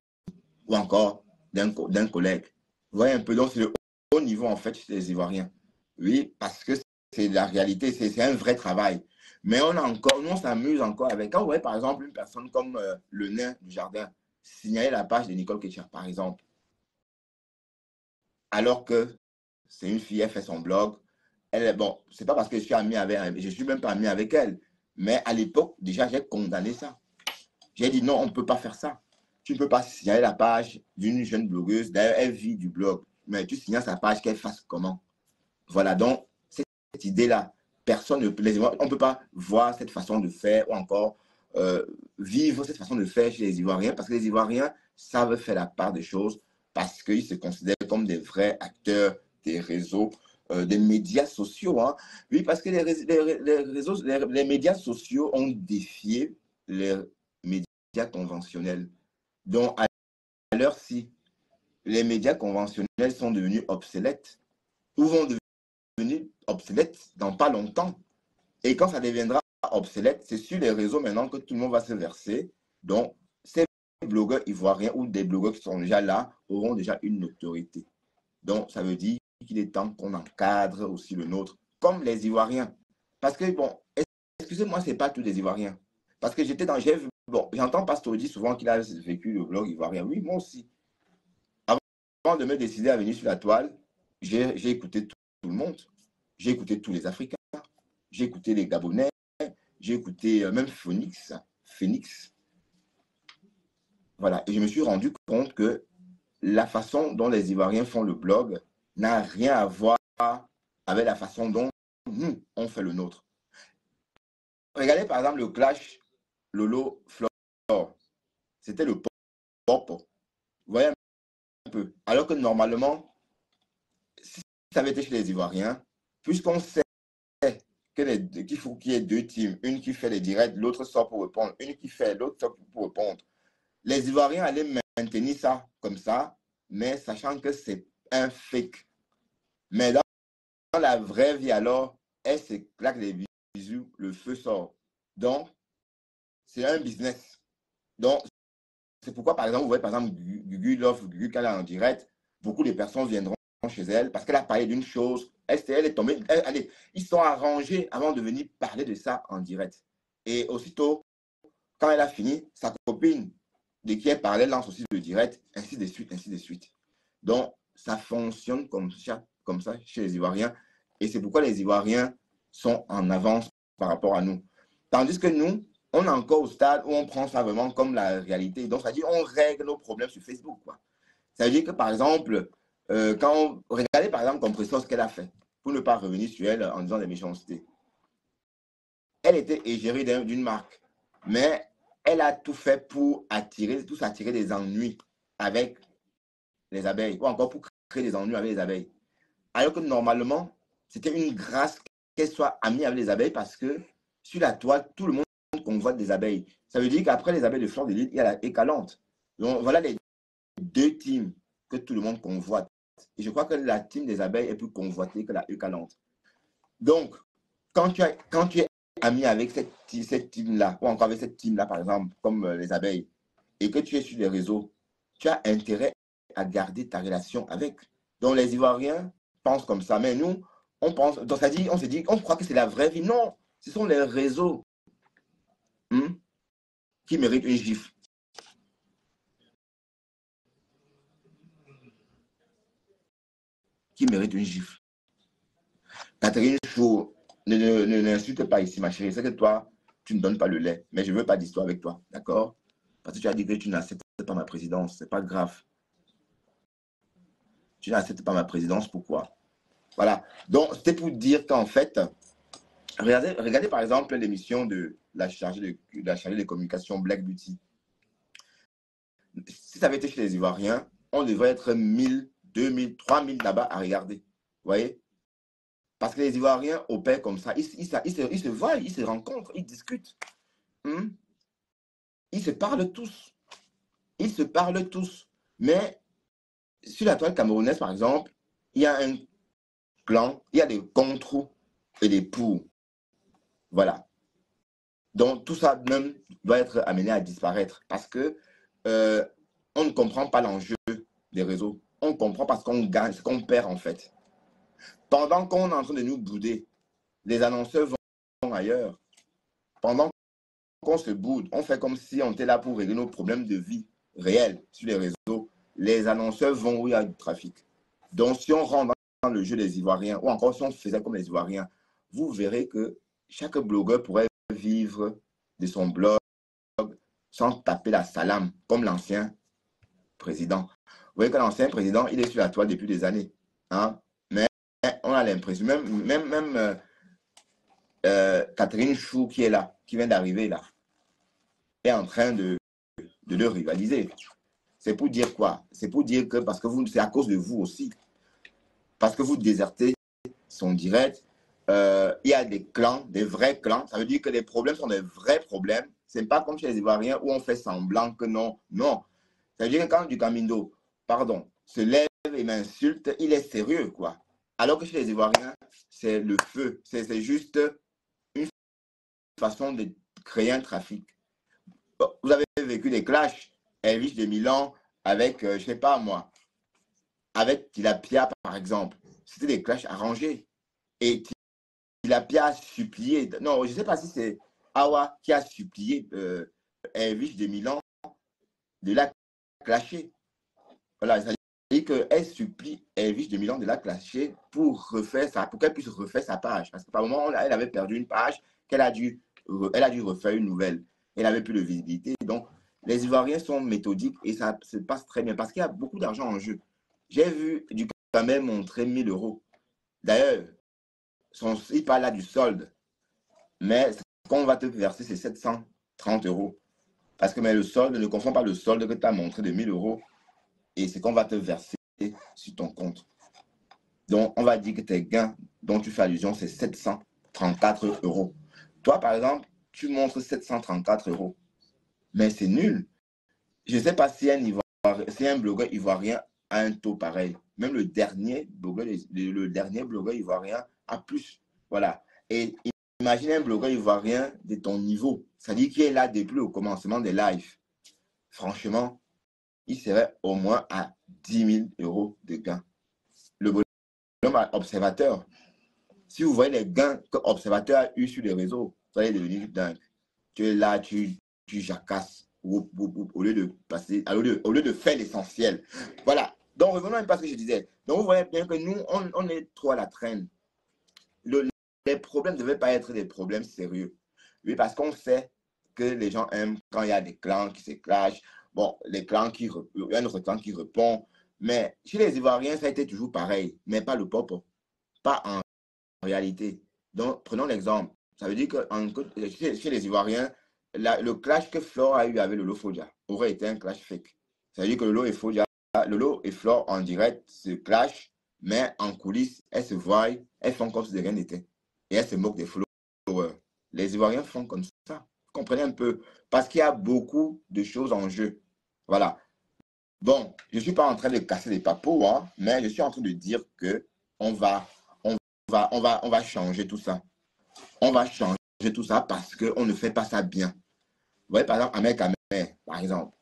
ou encore d'un collègue. Vous voyez un peu, donc c'est le haut niveau en fait chez les Ivoiriens. Oui, parce que c'est la réalité, c'est un vrai travail. Mais nous, on s'amuse encore avec. Quand vous voyez par exemple une personne comme le nain du jardin signaler la page de Nicole Ketcher, par exemple, alors que c'est une fille, elle fait son blog. Bon, c'est pas parce que je suis ami avec elle, je suis même pas ami avec elle. Mais à l'époque, déjà, j'ai condamné ça. J'ai dit non, on ne peut pas faire ça. Tu ne peux pas signaler la page d'une jeune blogueuse. D'ailleurs, elle vit du blog. Mais tu signales sa page, qu'elle fasse comment? Voilà, donc, cette idée-là, on ne peut pas voir cette façon de faire ou encore vivre cette façon de faire chez les Ivoiriens parce que les Ivoiriens savent faire la part des choses parce qu'ils se considèrent comme des vrais acteurs des réseaux, des médias sociaux. Hein. Oui, parce que les médias sociaux ont défié les médias conventionnels. Donc, à l'heure-ci, les médias conventionnels sont devenus obsolètes ou vont devenir obsolètes dans pas longtemps. Et quand ça deviendra obsolète, c'est sur les réseaux maintenant que tout le monde va se verser. Donc, ces blogueurs ivoiriens ou des blogueurs qui sont déjà là auront déjà une notoriété. Donc, ça veut dire qu'il est temps qu'on encadre aussi le nôtre, comme les Ivoiriens. Parce que, bon, excusez-moi, ce n'est pas tous les Ivoiriens. Parce que j'entends Pastordi souvent qu'il a vécu le blog ivoirien. Oui, moi aussi. Avant de me décider à venir sur la toile, j'ai écouté tout le monde. J'ai écouté tous les Africains. J'ai écouté les Gabonais. J'ai écouté même Phoenix. Voilà. Et je me suis rendu compte que la façon dont les Ivoiriens font le blog n'a rien à voir avec la façon dont nous, on fait le nôtre. Regardez par exemple le clash Lolo Flore. C'était le pop. Vous voyez un peu. Alors que normalement, si ça avait été chez les Ivoiriens, puisqu'on sait qu'il faut qu'il y ait 2 teams, une qui fait les directs, l'autre sort pour répondre, une qui fait, l'autre sort pour répondre. Les Ivoiriens allaient maintenir ça comme ça, mais sachant que c'est un fake. Mais dans la vraie vie, alors, elle se claque les bisous, le feu sort. Donc, c'est un business. Donc, c'est pourquoi, par exemple, vous voyez, par exemple, Gugu Love, Gugu quand elle est en direct, beaucoup de personnes viendront chez elle parce qu'elle a parlé d'une chose. Elle est tombée. Ils sont arrangés avant de venir parler de ça en direct. Et aussitôt, quand elle a fini, sa copine de qui elle parlait lance aussi le direct, ainsi de suite, ainsi de suite. Donc, ça fonctionne comme ça chez les Ivoiriens. Et c'est pourquoi les Ivoiriens sont en avance par rapport à nous. Tandis que nous, on est encore au stade où on prend ça vraiment comme la réalité. Donc, ça veut dire qu'on règle nos problèmes sur Facebook. Quoi. Ça veut dire que, par exemple, regardez par exemple Compressor ce qu'elle a fait, pour ne pas revenir sur elle en disant des méchancetés. Elle était égérie d'une marque, mais elle a tout fait pour s'attirer des ennuis avec les abeilles, ou encore pour créer des ennuis avec les abeilles. Alors que normalement, c'était une grâce qu'elle soit amie avec les abeilles parce que sur la toile, tout le monde convoite des abeilles. Ça veut dire qu'après les abeilles de fleurs de lys, il y a la écalante. Donc voilà les deux teams que tout le monde convoite. Et je crois que la team des abeilles est plus convoitée que la Eucalante. Donc, quand tu es ami avec cette team-là, ou encore avec cette team-là, par exemple, comme les abeilles, et que tu es sur les réseaux, tu as intérêt à garder ta relation avec. Donc, les Ivoiriens pensent comme ça. Mais nous, on pense, donc ça dit, on se dit, on croit que c'est la vraie vie. Non, ce sont les réseaux qui méritent une gifle. Qui méritent une gifle. Catherine Chou, n'insulte pas ici, ma chérie. C'est que toi, tu ne donnes pas le lait. Mais je ne veux pas d'histoire avec toi. D'accord? Parce que tu as dit que tu n'acceptes pas ma présidence. Ce n'est pas grave. Tu n'acceptes pas ma présidence. Pourquoi? Voilà. Donc, c'était pour dire qu'en fait, regardez par exemple l'émission de la chargée de communication Black Beauty. Si ça avait été chez les Ivoiriens, on devrait être 1000, 2000, 3000 là-bas à regarder. Vous voyez? Parce que les Ivoiriens opèrent comme ça. Ils se voient, ils se rencontrent, ils discutent. Ils se parlent tous. Ils se parlent tous. Mais sur la toile camerounaise, par exemple, il y a un clan, il y a des contre et des pour. Voilà. Donc, tout ça même doit être amené à disparaître parce que on ne comprend pas l'enjeu des réseaux. On comprend parce qu'on gagne, ce qu'on perd en fait. Pendant qu'on est en train de nous bouder, les annonceurs vont ailleurs. Pendant qu'on se boude, on fait comme si on était là pour régler nos problèmes de vie réels sur les réseaux. Les annonceurs vont où il y a du trafic. Donc, si on rentre dans le jeu des Ivoiriens, ou encore si on faisait comme les Ivoiriens, vous verrez que chaque blogueur pourrait vivre de son blog sans taper la salame, comme l'ancien président. Vous voyez que l'ancien président, il est sur la toile depuis des années. Hein? Mais on a l'impression, même Catherine Chou qui est là, qui vient d'arriver là, est en train de le rivaliser. C'est pour dire quoi? C'est pour dire que, parce que c'est à cause de vous aussi. Parce que vous désertez son direct. Il y a des clans, des vrais clans. Ça veut dire que les problèmes sont des vrais problèmes. Ce n'est pas comme chez les Ivoiriens où on fait semblant que non. Non. Ça veut dire que quand du Camindo, pardon, se lève et m'insulte, il est sérieux, quoi. Alors que chez les Ivoiriens, c'est le feu. C'est juste une façon de créer un trafic. Vous avez vécu des clashs, Elvis de Milan avec, je ne sais pas moi, avec Tilapia, par exemple. C'était des clashs arrangés. Et Tilapia a supplié, non, je ne sais pas si c'est Awa qui a supplié Elvis de Milan de la clasher. Voilà, c'est-à-dire qu'elle supplie Elvis de Milan de la clasher pour qu'elle puisse refaire sa page. Parce que par moment, elle avait perdu une page qu'elle a dû refaire une nouvelle. Elle n'avait plus de visibilité. Donc, les Ivoiriens sont méthodiques et ça se passe très bien parce qu'il y a beaucoup d'argent en jeu. J'ai vu du Cameroun montrer 1000 euros. D'ailleurs, il parle là du solde. Mais ce qu'on va te verser, c'est 730 euros. Parce que mais le solde, ne confond pas le solde que tu as montré de 1000 euros et ce qu'on va te verser sur ton compte. Donc, on va dire que tes gains dont tu fais allusion, c'est 734 euros. Toi, par exemple, tu montres 734 euros. Mais c'est nul. Je ne sais pas si un blogueur ivoirien a un taux pareil. Même le dernier blogueur ivoirien a plus. Voilà. Et imagine un blogueur ivoirien de ton niveau. C'est-à-dire qu'il est là depuis le commencement des lives. Franchement, il serait au moins à 10 000 euros de gains. Le bonhomme observateur. Si vous voyez les gains que l'observateur a eu sur les réseaux, vous allez devenir dingue. Tu es là, tu jacasses au lieu de passer, au lieu de faire l'essentiel. Voilà. Donc, revenons un peu à ce que je disais. Donc, vous voyez bien que nous, on est trop à la traîne. Les problèmes ne devaient pas être des problèmes sérieux. Oui, parce qu'on sait que les gens aiment quand il y a des clans qui se clashent. Bon, les clans il y a un autre clan qui répond. Mais chez les Ivoiriens, ça a été toujours pareil. Mais pas le peuple. Pas en réalité. Donc, prenons l'exemple. Ça veut dire que chez les Ivoiriens, le clash que Flore a eu avec Lolo Fodia aurait été un clash fake. Ça veut dire que Lolo et Flore en direct se clashent, mais en coulisses, elles se voient, elles font comme si de rien n'était. Et elles se moquent des followers. Les Ivoiriens font comme ça. Vous comprenez un peu? Parce qu'il y a beaucoup de choses en jeu. Voilà. Bon, je ne suis pas en train de casser les papos, hein, mais je suis en train de dire que on va changer tout ça. On va changer tout ça parce qu'on ne fait pas ça bien. Vous voyez, par exemple, Ahmed Kamer, par exemple,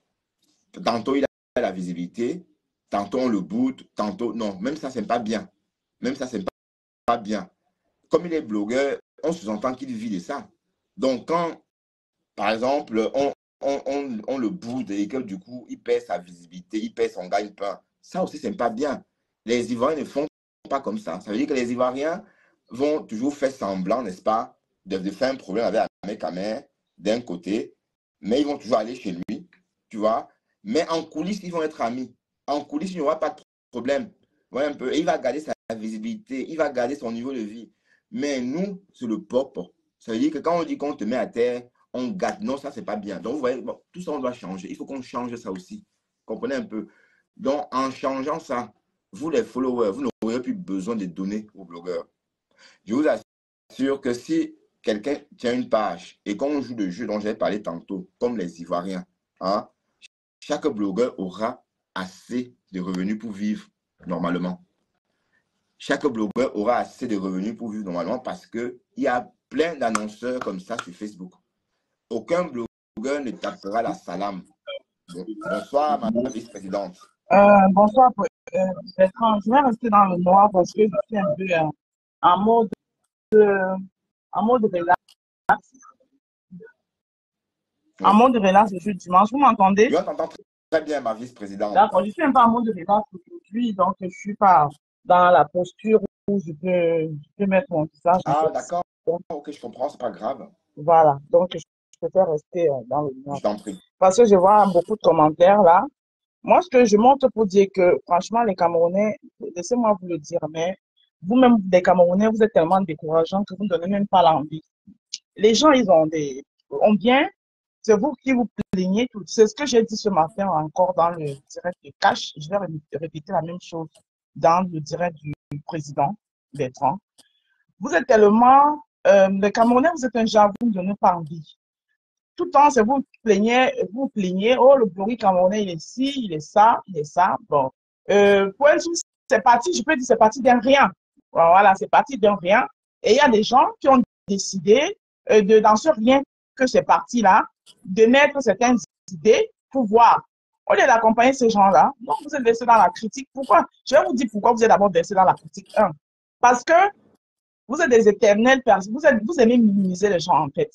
tantôt il a la visibilité, tantôt on le boude, tantôt non. Même ça, c'est pas bien. Même ça, c'est pas bien. Comme il est blogueur, on sous-entend qu'il vit de ça. Donc, quand, par exemple, on le boude et que du coup, il perd sa visibilité, il perd son gagne-pain, ça aussi, c'est pas bien. Les Ivoiriens ne font pas comme ça. Ça veut dire que les Ivoiriens vont toujours faire semblant, n'est-ce pas, de faire un problème avec Ahmed Kamer d'un côté, mais ils vont toujours aller chez lui, tu vois. Mais en coulisses, ils vont être amis. En coulisses, il n'y aura pas de problème. Voilà un peu. Et il va garder sa visibilité, il va garder son niveau de vie. Mais nous, c'est le pop. Ça veut dire que quand on dit qu'on te met à terre, on gâte. Non, ça, c'est pas bien. Donc, vous voyez, bon, tout ça, on doit changer. Il faut qu'on change ça aussi. Comprenez un peu. Donc, en changeant ça, vous, les followers, vous n'aurez plus besoin de donner aux blogueurs. Je vous assure que si quelqu'un tient une page et qu'on joue le jeu dont j'ai parlé tantôt, comme les Ivoiriens, hein, chaque blogueur aura assez de revenus pour vivre normalement. Chaque blogueur aura assez de revenus pour vivre normalement parce qu'il y a plein d'annonceurs comme ça sur Facebook. Aucun blogueur ne tapera la salame. Bonsoir, ma vice-présidente. Bonsoir, Bertrand. Je vais rester dans le noir parce que je suis un peu en mode, en mode relax. Oui. En mode relax aujourd'hui dimanche. Vous m'entendez? Je t'entends très bien, ma vice-présidente. D'accord, je suis un peu en mode relax aujourd'hui, donc je ne suis pas dans la posture où je peux mettre mon visage. Ah, d'accord. Ok, je comprends, c'est pas grave. Voilà, donc je préfère rester dans le noir. Je t'en prie. Parce que je vois beaucoup de commentaires là. Moi, ce que je montre pour dire que, franchement, les Camerounais, laissez-moi vous le dire, mais vous-même, les Camerounais, vous êtes tellement décourageants que vous ne donnez même pas l'envie. Les gens, ils ont bien, c'est vous qui vous plaignez. C'est ce que j'ai dit ce matin encore dans le direct de Cash. Je vais répéter la même chose dans le direct du président Bertrand. Vous êtes tellement, les Camerounais, vous êtes un genre, vous ne donnez pas envie. Tout le temps, c'est vous plaignez, oh, le bruit camerounais, il est ci, il est ça, il est ça. Bon. Pour un truc, c'est parti, je peux dire, c'est parti d'un rien. Voilà, c'est parti d'un rien. Et il y a des gens qui ont décidé dans ce rien que c'est parti là, de mettre certaines idées pour voir. Au lieu d'accompagner ces gens-là, donc vous êtes versé dans la critique. Pourquoi? Je vais vous dire pourquoi vous êtes d'abord versé dans la critique. Parce que vous êtes des éternels personnes, vous aimez minimiser les gens en fait.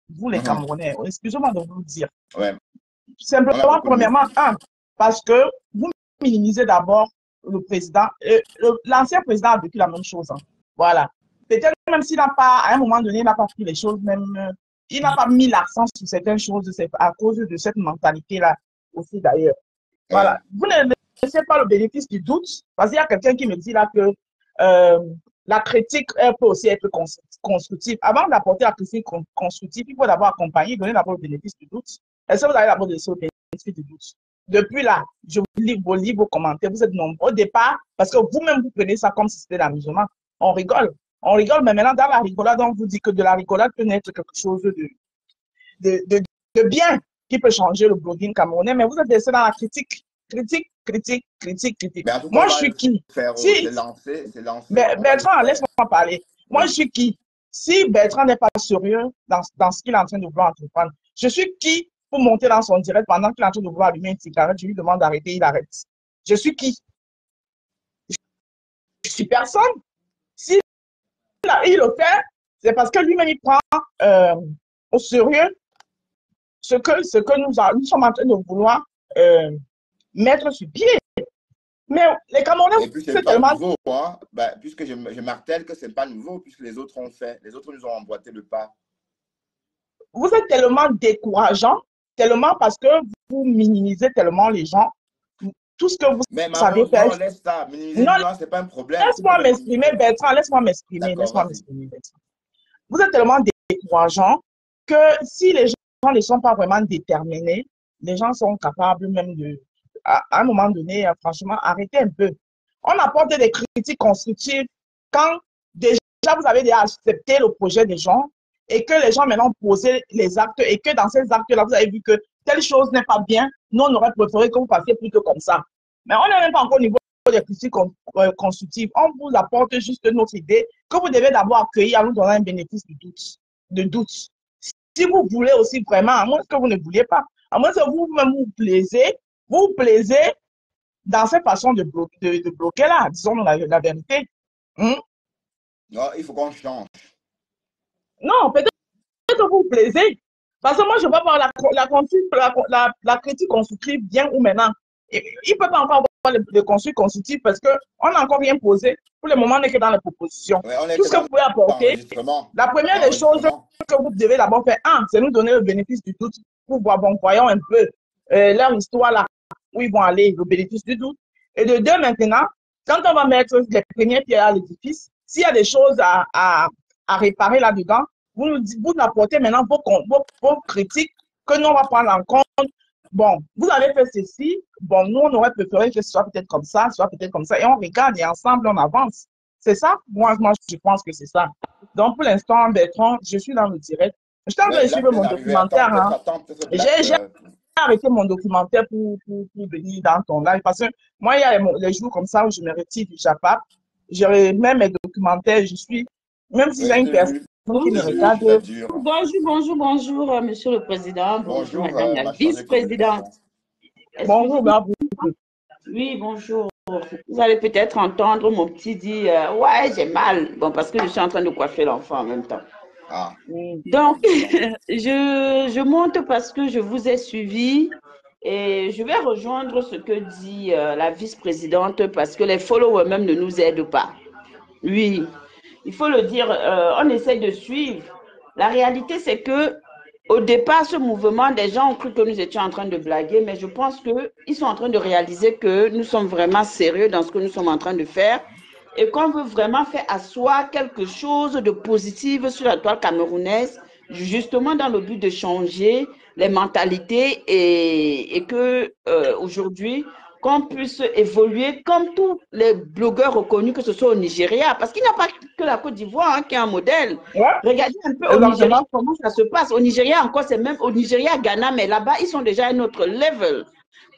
Vous, les Camerounais, excusez-moi de vous le dire. Ouais. Simplement, premièrement, parce que vous minimisez d'abord le président. L'ancien président a vécu la même chose. Hein. Voilà. Peut-être même s'il n'a pas, à un moment donné, il n'a pas pris les choses, même, il n'a pas mis l'accent sur certaines choses à cause de cette mentalité-là aussi d'ailleurs. Voilà. Vous ne laissez pas le bénéfice du doute, parce qu'il y a quelqu'un qui me dit là que la critique peut aussi être constructive. Avant d'apporter la critique constructive, il faut d'abord accompagner, donner d'abord le bénéfice du doute. Est-ce que vous avez d'abord laissé le bénéfice du doute? Depuis là, je vous lis vos commentaires, vous êtes nombreux au départ, parce que vous-même, vous prenez ça comme si c'était l'amusement. On rigole, mais maintenant, dans la rigolade, on vous dit que de la rigolade peut naître quelque chose de bien qui peut changer le blogging camerounais, mais vous êtes laissé dans la critique. Critique. Moi, je suis qui? C'est lancé. Bertrand, laisse-moi parler. Moi, je suis qui? Si Bertrand n'est pas sérieux dans ce qu'il est en train de vouloir entreprendre, je suis qui pour monter dans son direct pendant qu'il est en train de vouloir allumer une cigarette, je lui demande d'arrêter, il arrête. Je suis qui? Je suis personne. Si il le fait, c'est parce que lui-même, il prend au sérieux ce que nous sommes en train de vouloir mettre sur pied. Mais les Camerounais, et puis c'est pas tellement nouveau, hein? Puisque je martèle que c'est pas nouveau, puisque les autres ont fait, les autres nous ont emboîté le pas. Vous êtes tellement décourageant, tellement parce que vous minimisez tellement les gens, tout ce que vous savez faire. Non, laisse ça, minimiser les gens, c'est pas un problème. Laisse-moi m'exprimer, Bertrand, laisse-moi m'exprimer. Vous êtes tellement décourageant que si les gens ne sont pas vraiment déterminés, les gens sont capables même à un moment donné, franchement, arrêtez un peu. On apporte des critiques constructives quand déjà vous avez déjà accepté le projet des gens et que les gens maintenant posent les actes et que dans ces actes-là, vous avez vu que telle chose n'est pas bien, nous, on aurait préféré que vous passiez plutôt comme ça. Mais on n'est même pas encore au niveau des critiques constructives. On vous apporte juste notre idée que vous devez d'abord accueillir à nous donner un bénéfice de doute. Si vous voulez aussi vraiment, à moins que vous ne vouliez pas, à moins que vous-même vous plaisez dans cette façon de bloquer là, disons la vérité. Non, il faut qu'on change. Non, peut-être que vous vous plaisez. Parce que moi, je ne vois pas la critique constructive bien ou maintenant. Il ne peut pas encore avoir le construit constructif parce qu'on n'a encore rien posé. Pour le moment, on n'est que dans les propositions. Ouais, on est Tout ce que vous pouvez apporter, la première des choses que vous devez d'abord faire, c'est nous donner le bénéfice du doute pour voir, bon, voyons un peu leur histoire là, où ils vont aller, le bénéfice du doute. Et de deux, maintenant, quand on va mettre les premières pierres à l'édifice, s'il y a des choses à réparer là-dedans, vous nous apportez maintenant vos critiques que nous, on va prendre en compte. Bon, vous avez fait ceci. Bon, nous, on aurait préféré que ce soit peut-être comme ça, soit peut-être comme ça. Et on regarde et ensemble, on avance. C'est ça? Moi, je pense que c'est ça. Donc, pour l'instant, Bertrand, je suis dans le direct. Je suis en train de suivre mon documentaire. J'ai arrêté mon documentaire pour venir dans ton live. Parce que moi, il y a les jours comme ça où je me retire du Japap. Je remets mes documentaires. Je suis, même si j'ai une personne qui me regarde. Bonjour, Monsieur le Président. Bonjour, Madame la Vice-Présidente. Bonjour, bravo. Oui, bonjour. Vous allez peut-être entendre mon petit dire ouais, j'ai mal. Bon, parce que je suis en train de coiffer l'enfant en même temps. Ah. Donc, je monte parce que je vous ai suivi et je vais rejoindre ce que dit la vice-présidente parce que les followers même ne nous aident pas. Oui, il faut le dire, on essaie de suivre. La réalité, c'est que au départ, ce mouvement, des gens ont cru que nous étions en train de blaguer, mais je pense qu'ils sont en train de réaliser que nous sommes vraiment sérieux dans ce que nous sommes en train de faire et qu'on veut vraiment faire asseoir quelque chose de positif sur la toile camerounaise, justement dans le but de changer les mentalités et que aujourd'hui, qu'on puisse évoluer comme tous les blogueurs reconnus, que ce soit au Nigeria, parce qu'il n'y a pas que la Côte d'Ivoire qui est un modèle. Ouais. Regardez un peu au Nigeria comment ça se passe. Au Nigeria encore, c'est même au Nigeria, Ghana, mais là-bas, ils sont déjà à un autre level.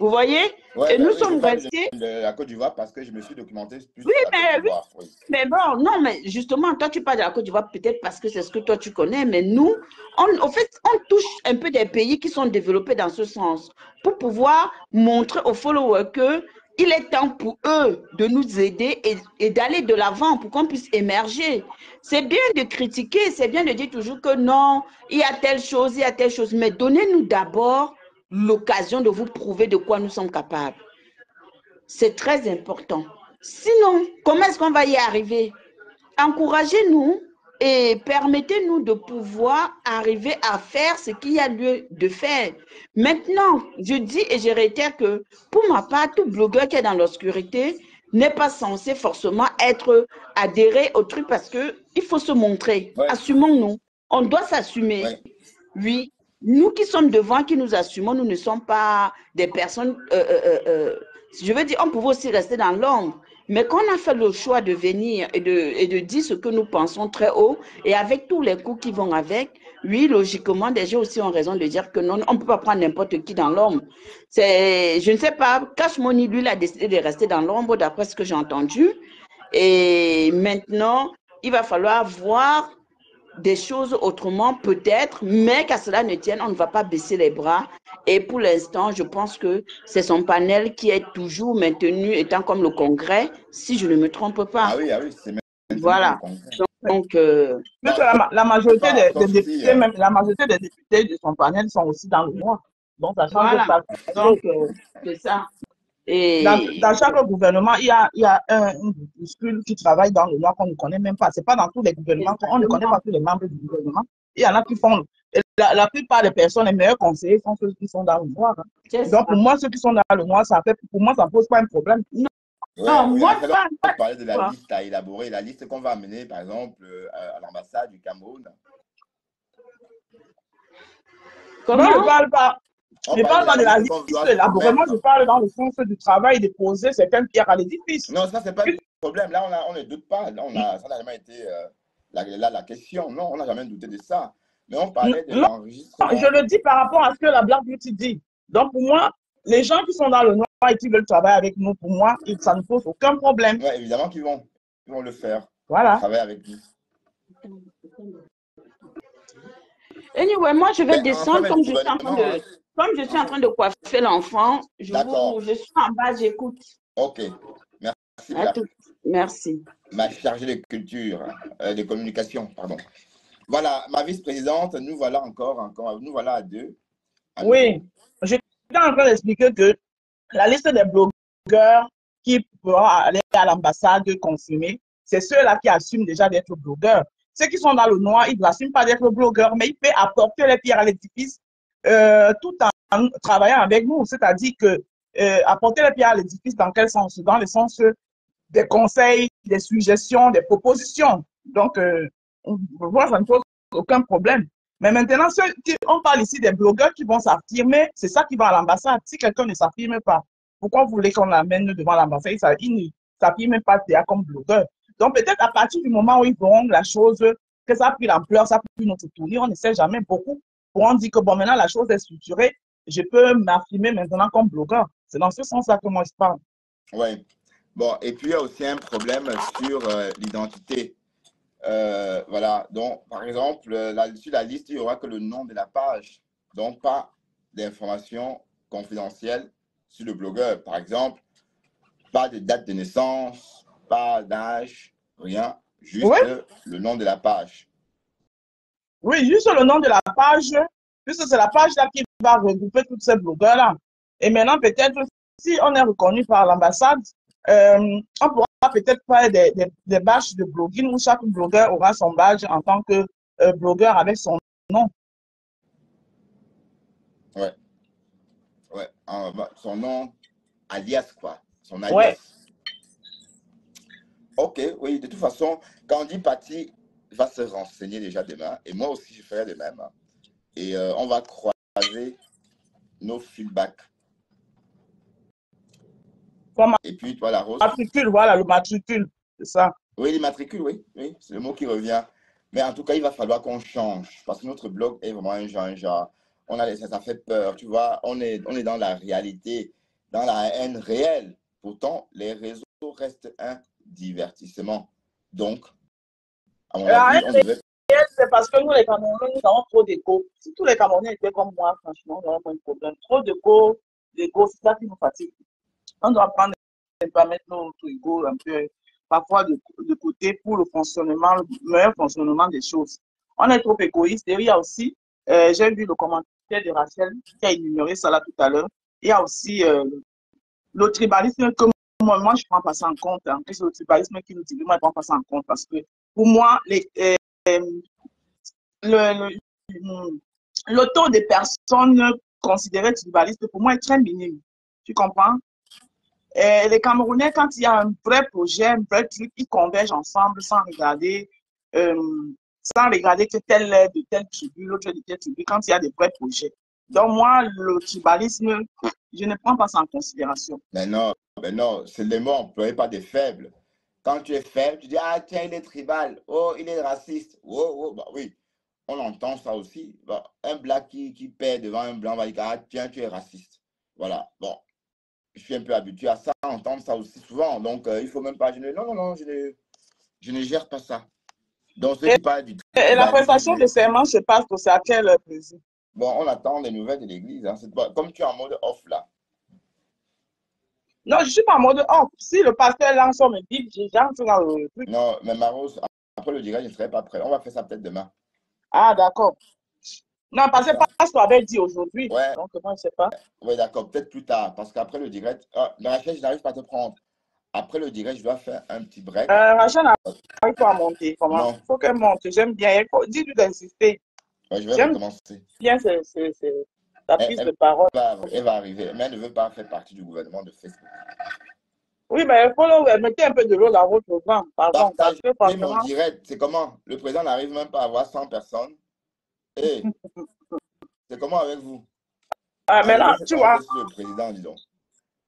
Vous voyez? Ouais, et nous sommes restés. La Côte d'Ivoire parce que je me suis documenté plus oui, sur la Côte d'Ivoire. Oui. Mais bon, non, mais justement, toi, tu parles de la Côte d'Ivoire peut-être parce que c'est ce que toi, tu connais, mais nous, en fait, on touche un peu des pays qui sont développés dans ce sens pour pouvoir montrer aux followers qu'il est temps pour eux de nous aider et d'aller de l'avant pour qu'on puisse émerger. C'est bien de critiquer, c'est bien de dire toujours que non, il y a telle chose, mais donnez-nous d'abord l'occasion de vous prouver de quoi nous sommes capables. C'est très important. Sinon, comment est-ce qu'on va y arriver? Encouragez-nous et permettez-nous de pouvoir arriver à faire ce qu'il y a lieu de faire. Maintenant, je dis et je réitère que pour ma part, tout blogueur qui est dans l'obscurité n'est pas censé forcément être adhéré au truc parce qu'il faut se montrer. Ouais. Assumons-nous. On doit s'assumer. Ouais. Oui. Nous qui sommes devant, qui nous assumons, nous ne sommes pas des personnes... je veux dire, on pouvait aussi rester dans l'ombre. Mais quand on a fait le choix de venir et de dire ce que nous pensons très haut, et avec tous les coups qui vont avec, oui, logiquement, des gens aussi ont raison de dire que non, on ne peut pas prendre n'importe qui dans l'ombre. Je ne sais pas, Cash Money, lui, il a décidé de rester dans l'ombre, d'après ce que j'ai entendu. Et maintenant, il va falloir voir des choses autrement peut-être, mais qu'à cela ne tienne, on ne va pas baisser les bras. Et pour l'instant, je pense que c'est son panel qui est toujours maintenu, étant comme le Congrès, si je ne me trompe pas. Ah oui, c'est maintenu. Voilà. Donc, la majorité des députés, même la majorité des députés de son panel sont aussi dans le noir. Donc, ça change ça. Donc, c'est ça. Et... Dans chaque gouvernement, il y a un groupuscule qui travaille dans le noir qu'on ne connaît même pas. Ce n'est pas dans tous les gouvernements, on ne connaît pas tous les membres du gouvernement. Il y en a qui font... La plupart des personnes, les meilleurs conseillers sont ceux qui sont dans le noir. Donc, pour moi, ceux qui sont dans le noir, pour moi, ça ne pose pas un problème. Non, moi, on parlait de la liste à élaborer, la liste qu'on va amener, par exemple, à l'ambassade du Cameroun. Comment je ne parle pas. Je ne parle pas de la liste élaborée, moi je parle dans le sens du travail de poser certaines pierres à l'édifice. Non, ça, c'est pas le problème. Là, on ne doute pas. Là, ça n'a jamais été la question. Non, on n'a jamais douté de ça. Mais on parlait de Non, je l'enregistrement. le dis par rapport à ce que la Black Beauty dit. Donc, pour moi, les gens qui sont dans le noir et qui veulent travailler avec nous, pour moi, ça ne pose aucun problème. Ouais, évidemment qu'ils vont le faire. Voilà. Travailler avec nous. Anyway, moi, je vais Mais descendre enfin, comme le je suis en train gouvernement, de, comme je suis en train de coiffer l'enfant. d'accord. Je suis en bas, j'écoute. Ok. Merci, À tout. Merci. ma chargée de culture, de communication, pardon. Voilà, ma vice-présidente, nous voilà nous voilà à deux. Oui, j'étais en train d'expliquer que la liste des blogueurs qui pourront aller à l'ambassade confirmer, c'est ceux-là qui assument déjà d'être blogueurs. Ceux qui sont dans le noir, ils n'assument pas d'être blogueurs, mais ils peuvent apporter les pierres à l'édifice tout en travaillant avec nous. C'est-à-dire que apporter les pierres à l'édifice dans quel sens? Dans le sens des conseils, des suggestions, des propositions. Donc, moi, ça ne pose aucun problème. Mais maintenant, on parle ici des blogueurs qui vont s'affirmer, c'est ça qui va à l'ambassade. Si quelqu'un ne s'affirme pas, pourquoi vous voulez qu'on l'amène devant l'ambassade? Il ne s'affirme pas déjà comme blogueur. Donc, peut-être à partir du moment où ils verront la chose, que ça a pris l'ampleur, ça a pris notre tournure, on ne sait jamais beaucoup. Pourront dire que bon, maintenant la chose est structurée, je peux m'affirmer maintenant comme blogueur. C'est dans ce sens-là que moi je parle. Oui. Bon, et puis il y a aussi un problème sur l'identité. Voilà, donc par exemple, sur la liste, il n'y aura que le nom de la page, donc pas d'informations confidentielles sur le blogueur. Par exemple, pas de date de naissance, pas d'âge, rien, juste Oui. le nom de la page. Oui, juste le nom de la page, puisque c'est la page là qui va regrouper tous ces blogueurs-là. Et maintenant, peut-être, si on est reconnu par l'ambassade, on pourra peut-être faire des badges de blogging où chaque blogueur aura son badge en tant que blogueur avec son nom. Ouais. Ouais. Son nom, alias quoi. Son alias. Ouais. Ok, oui, de toute façon, quand on dit Patty va se renseigner déjà demain, et moi aussi je ferai de même. Et on va croiser nos feedbacks. Et puis toi, la Rose. Matricule, voilà, le matricule, c'est ça. Oui, les matricules, oui, c'est le mot qui revient. Mais en tout cas, il va falloir qu'on change, parce que notre blog est vraiment un genre. Ça fait peur, tu vois, on est dans la réalité, dans la haine réelle. Pourtant, les réseaux restent un divertissement. Donc, à mon avis, on devait... C'est parce que nous, les Camerounais, nous avons trop d'écho. Si tous les Camerounais étaient comme moi, franchement, on aurait moins de problème. Trop d'écho, c'est ça qui nous fatigue. On doit prendre et pas mettre notre ego un peu, parfois de côté pour le meilleur fonctionnement des choses. On est trop égoïste. Et il y a aussi, j'ai vu le commentaire de Rachel qui a ignoré ça là tout à l'heure. Il y a aussi le tribalisme que moi je ne prends pas ça en compte. En plus, le tribalisme qui nous dit, moi, je ne prends pas ça en compte parce que pour moi, le taux de personnes considérées tribalistes, pour moi, est très minime. Tu comprends? Et les Camerounais, quand il y a un vrai projet, un vrai truc, ils convergent ensemble sans regarder que tel est de telle tribu, l'autre est de telle tribu, quand il y a des vrais projets. Donc moi, le tribalisme, je ne prends pas ça en considération. Mais non, c'est les mots employés par des faibles. Quand tu es faible, tu dis, ah tiens, il est tribal, oh, il est raciste, oh, bah oui, on entend ça aussi. Bah, un black qui perd devant un blanc va dire, ah tiens, tu es raciste. Voilà, bon, je suis un peu habitué à ça, à entendre ça aussi souvent, donc il ne faut même pas, non, je ne gère pas ça. Donc, ceux qui parlent du et la prestation de serment se passe pour ça, à quel plaisir? Bon, on attend les nouvelles de l'église, hein. Comme tu es en mode off là. Non, je ne suis pas en mode off. Si le pasteur lance mes bibles, j'entre dans le truc. Non, mais Maros, après le direct, je ne serai pas prêt. On va faire ça peut-être demain. Ah, d'accord. Non, parce que le pasteur avait dit aujourd'hui. Ouais. Donc, moi, je ne sais pas. Oui, d'accord, peut-être plus tard. Parce qu'après le direct, Rachel, je n'arrive pas à te prendre. Après le direct, je dois faire un petit break. Rachel n'arrive pas à monter. Comment? Non. Il faut qu'elle monte. J'aime bien. Dis-lui d'insister. Ouais, je vais recommencer. Bien, c'est ta prise de parole. Elle va arriver, mais elle ne veut pas faire partie du gouvernement de Facebook. Oui, mais il faut mettez un peu de l'eau dans votre vin. Pardon. Partagez mon direct. C'est comment? Le président n'arrive même pas à avoir 100 personnes. Et c'est comment avec vous? Ah, mais là, tu vois. Le président, disons.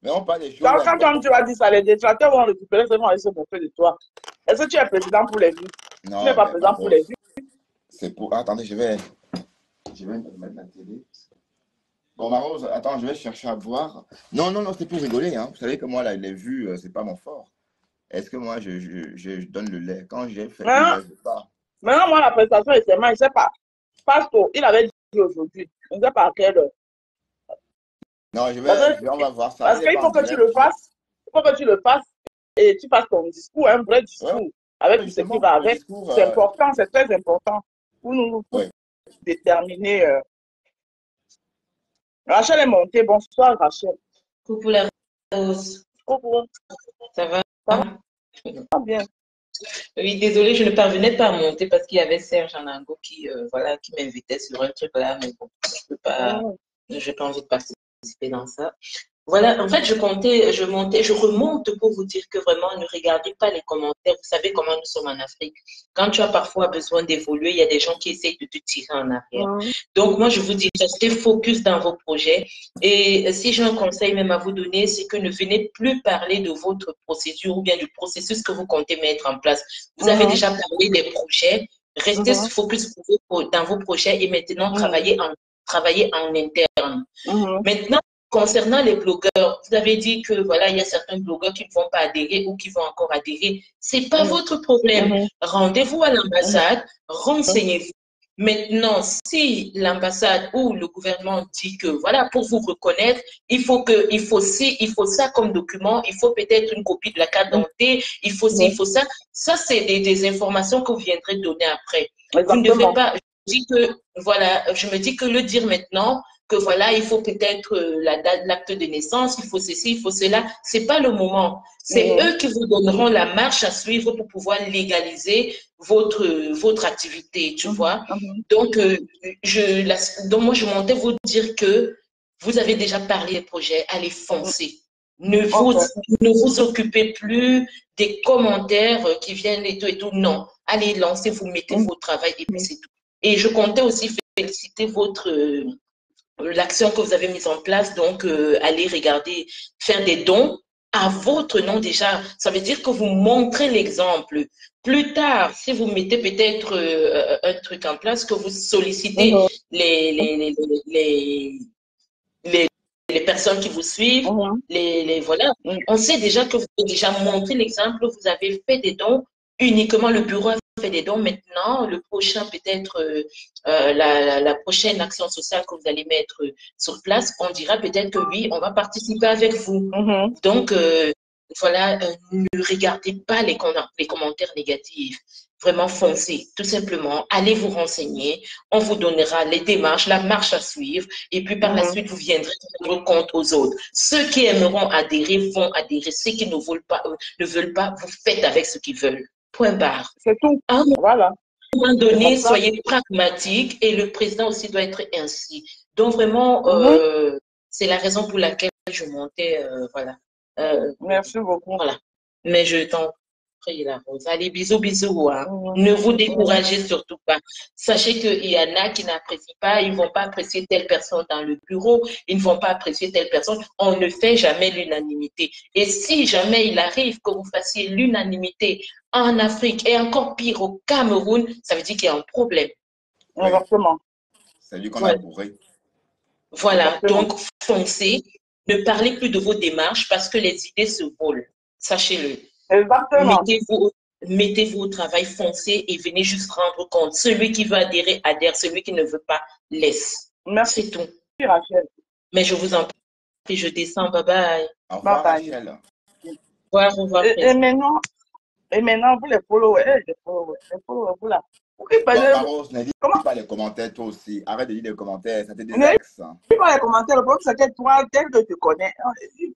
Mais on parle des choses. Quand tu as dit ça, les détracteurs vont récupérer seulement et se moquer de toi. Est-ce que tu es président pour les vues? Non. Tu n'es pas président pour les vues? C'est pour. Attendez, je vais je vais mettre la télé. Bon, Marose, attends, je vais chercher à voir. Non, non, non, c'est pour rigoler. Hein. Vous savez que moi, là, les vues, c'est pas mon fort. Est-ce que moi, je donne le lait? Quand j'ai fait une Maintenant, heure, je pars. maintenant, moi, la prestation est seulement, je ne sais pas. Pasto, il avait dit aujourd'hui. Je ne sais pas à quelle heure. Non, on va voir ça. Parce Il est qu'il pas faut en que tu direct. le fasses. Il faut que tu le fasses et tu fasses ton discours, un vrai Ouais, discours, avec tout ce qui justement, va le avec. discours. C'est important, c'est très important pour nous pour Ouais. déterminer. Rachel est montée. Bonsoir, Rachel. Coucou la rose. Coucou, Ça va? ça va bien. Oui, désolée, je ne parvenais pas à monter parce qu'il y avait Serge Anango qui, voilà, qui m'invitait sur un truc là, mais bon, je peux pas, j'ai pas envie de participer dans ça. Voilà, en fait, je remonte pour vous dire que vraiment, ne regardez pas les commentaires. Vous savez comment nous sommes en Afrique. Quand tu as parfois besoin d'évoluer, il y a des gens qui essayent de te tirer en arrière. Donc, moi, je vous dis, restez focus dans vos projets. Et si j'ai un conseil même à vous donner, c'est que ne venez plus parler de votre procédure ou bien du processus que vous comptez mettre en place. Vous avez déjà parlé des projets. Restez focus dans vos projets et maintenant travaillez en interne. Maintenant, concernant les blogueurs, vous avez dit que voilà, il y a certains blogueurs qui ne vont pas adhérer ou qui vont encore adhérer. C'est pas votre problème. Rendez-vous à l'ambassade, renseignez-vous. Maintenant, si l'ambassade ou le gouvernement dit que voilà, pour vous reconnaître, il faut ça comme document, il faut peut-être une copie de la carte d'identité, il faut ci, il faut ça. Ça, c'est des informations que vous viendrez donner après. Vous ne devez pas, je me dis que le dire maintenant, que voilà, il faut peut-être la date, l'acte de naissance, il faut ceci, il faut cela. C'est pas le moment. C'est eux qui vous donneront la marche à suivre pour pouvoir légaliser votre activité, tu vois. Donc, donc, moi, je montais vous dire que vous avez déjà parlé des projets, allez foncer. Ne vous occupez plus des commentaires qui viennent et tout. Non, allez, lancez-vous, mettez vos travail et puis c'est tout. Et je comptais aussi féliciter l'action que vous avez mise en place, donc allez regarder, faire des dons à votre nom déjà. Ça veut dire que vous montrez l'exemple. Plus tard, si vous mettez peut-être un truc en place, que vous sollicitez les personnes qui vous suivent, voilà. On sait déjà que vous avez déjà montré l'exemple, vous avez fait des dons, uniquement le bureau a fait des dons. Maintenant, le prochain, peut-être la prochaine action sociale que vous allez mettre sur place, on dira peut-être que oui, on va participer avec vous. Donc, voilà, ne regardez pas les commentaires négatifs. Vraiment, foncez, tout simplement. Allez vous renseigner. On vous donnera les démarches, la marche à suivre. Et puis, par la suite, vous viendrez rendre compte aux autres. Ceux qui aimeront adhérer vont adhérer. Ceux qui ne veulent pas, vous faites avec ce qu'ils veulent. Point barre. C'est tout. À un Voilà. moment donné, soyez pragmatique et le président aussi doit être ainsi. Donc, vraiment, c'est la raison pour laquelle je montais, voilà. Merci beaucoup. Voilà. Mais je t'en prie, la rose. Allez, bisous, bisous. Hein. Ne vous découragez surtout pas. Sachez qu'il y en a qui n'apprécient pas, ils ne vont pas apprécier telle personne dans le bureau, ils ne vont pas apprécier telle personne. On ne fait jamais l'unanimité. Et si jamais il arrive que vous fassiez l'unanimité en Afrique et encore pire au Cameroun, ça veut dire qu'il y a un problème. Exactement. C'est lui qu'on a bourré. Voilà, donc foncez. Ne parlez plus de vos démarches parce que les idées se volent. Sachez-le. Exactement. Mettez-vous au travail, foncez et venez juste rendre compte. Celui qui veut adhérer, adhère. Celui qui ne veut pas, laisse. Merci. C'est tout. Rachel. Mais je vous en prie, je descends. Bye bye. Au revoir, Bye bye. Rachel. Au revoir. Et maintenant, vous les followers, vous là. Maros, ne lis pas les commentaires, toi aussi. Arrête de lire les commentaires, ça te désaxe. Ne lis pas les commentaires. Le problème, c'est que toi, dès que tu connais,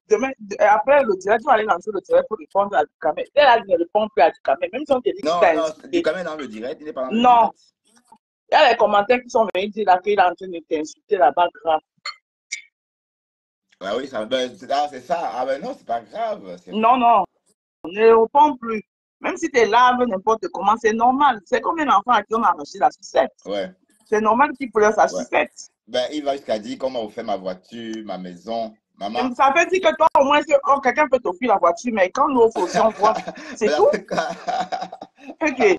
demain, après le direct, tu vas aller lancer le direct pour répondre à Dukamé. Dès là, ne réponds plus à Dukamé. Même si on te dit non, Dukamé dans le direct, il n'est pas dans le direct. Non. Il y a les commentaires qui sont venus dire là qu'il est en train de t'insulter là-bas grave. Ouais, oui, c'est ça. Ah ben non, c'est pas grave. Non. Ne réponds plus. Même si tu es là, n'importe comment, c'est normal. C'est comme un enfant à qui on a arraché la sucette. Ouais. C'est normal qu'il pleure sa sucette. Ben, il va jusqu'à dire comment on fait ma voiture, ma maison, maman. Ça veut dire que toi, au moins, quelqu'un peut t'offrir la voiture, mais quand nous offrons, on voit, c'est tout. Ok.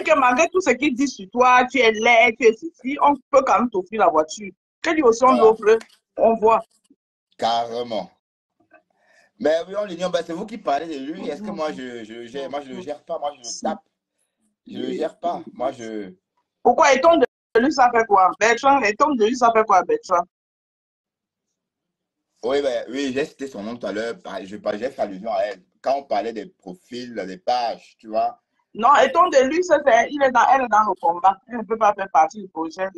que malgré tout ce qu'il dit sur toi, tu es laid, tu es ceci, on peut quand même t'offrir la voiture. Que lui aussi on Voilà, l'offre, on voit. carrément. Mais oui, on l'ignore. Ben, c'est vous qui parlez de lui. Est-ce que moi, je le gère? Moi, je le gère pas. Moi, je le tape. Je le gère pas. Moi, je... Pourquoi étant de lui, ça fait quoi? Bertrand, étant de lui, ça fait quoi, Bertrand? Oui, ben, oui, j'ai cité son nom tout à l'heure. J'ai fait allusion à elle. Quand on parlait des profils, des pages, tu vois. Non, étant de lui, elle est dans le combat. Elle ne peut pas faire partie du projet.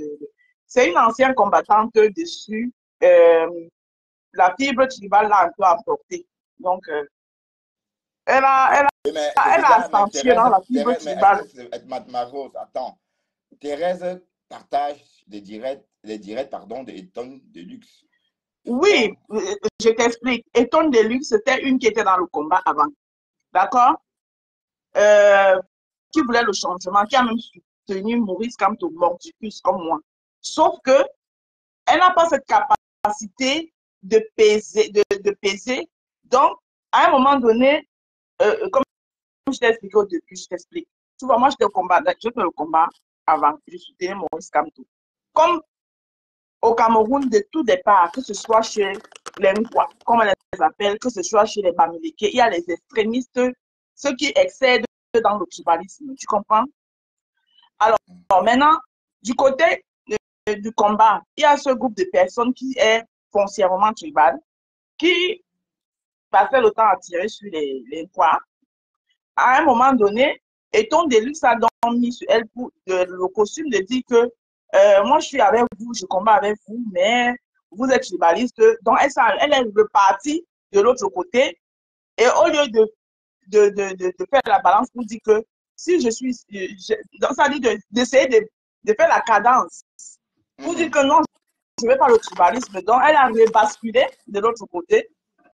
C'est une ancienne combattante dessus. La fibre tribale l'a un peu apportée. Donc, elle a, Oui, mais c'est elle a déjà, mais accentué dans la fibre Thérèse, mais est-ce tribale. que c'est ma Rose? Attends. Thérèse partage les directs, pardon, des tonnes de luxe. Oui, Donc, je t'explique. Étonne de luxe, c'était une qui était dans le combat avant. D'accord? Euh, qui voulait le changement, qui a même soutenu Maurice Kamto Mordicus comme moi. Sauf que elle n'a pas cette capacité de peser. Donc, à un moment donné, comme je t'ai expliqué au début, je t'explique. Tu vois, moi, j'étais le combat avant. Je soutenais Maurice Kamto. Comme au Cameroun, de tout départ, que ce soit chez les Nkwa, comme on les appelle, que ce soit chez les Bamileke, il y a les extrémistes, ceux qui excèdent dans le tribalisme. Tu comprends? Alors, maintenant, du côté du combat, il y a ce groupe de personnes qui est foncièrement tribal, qui passait le temps à tirer sur les Nkwa. À un moment donné, Eton Deluxe a donc mis sur elle pour le costume de dire que moi je suis avec vous, je combats avec vous, mais vous êtes tribaliste. Donc elle est repartie de l'autre côté et au lieu de faire la balance pour dire que si je suis, donc ça dit d'essayer de faire la cadence pour dire que non, je ne veux pas le tribalisme. Donc elle a rebasculé de l'autre côté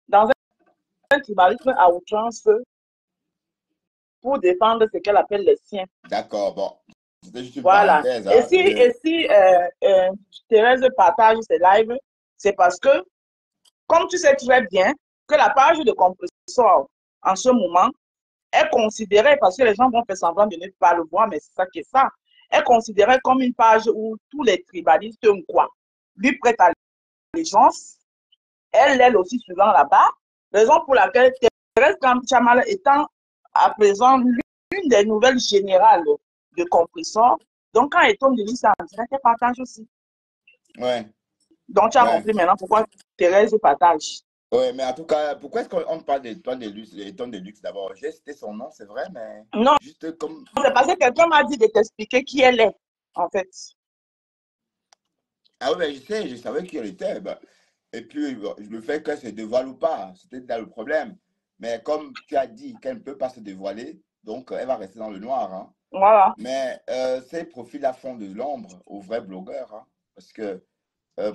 dans un tribalisme à outrance pour défendre ce qu'elle appelle les siens. d'accord, bon. C'était juste une Voilà. parenthèse, Et hein. si Thérèse partage ses lives, c'est parce que, comme tu sais très bien, que la page de compresseur, en ce moment, est considérée, parce que les gens vont faire semblant de ne pas le voir, mais c'est ça qui est ça, est considérée comme une page où tous les tribalistes quoi, lui prêtent allégeance. Elle aussi souvent là-bas. Raison pour laquelle Thérèse Chamal étant à présent l'une des nouvelles générales de compresseur. Donc, quand elle tombe de lui, ça en direct, elle partage aussi. Ouais, Donc, tu as ouais. compris maintenant pourquoi Thérèse partage. Ouais, mais en tout cas, pourquoi est-ce qu'on parle des tonnes de luxe, les tonnes de luxe d'abord? J'ai cité son nom, c'est vrai, mais Non, juste comme... c'est parce que quelqu'un m'a dit de t'expliquer qui elle est, en fait. Ah oui, mais je savais qui elle était. Bah. Et puis, le fait qu'elle se dévoile ou pas, c'était là le problème. Mais comme tu as dit qu'elle ne peut pas se dévoiler, donc elle va rester dans le noir, hein. Voilà. Mais ces profils-là font de l'ombre aux vrais blogueurs, hein. Parce que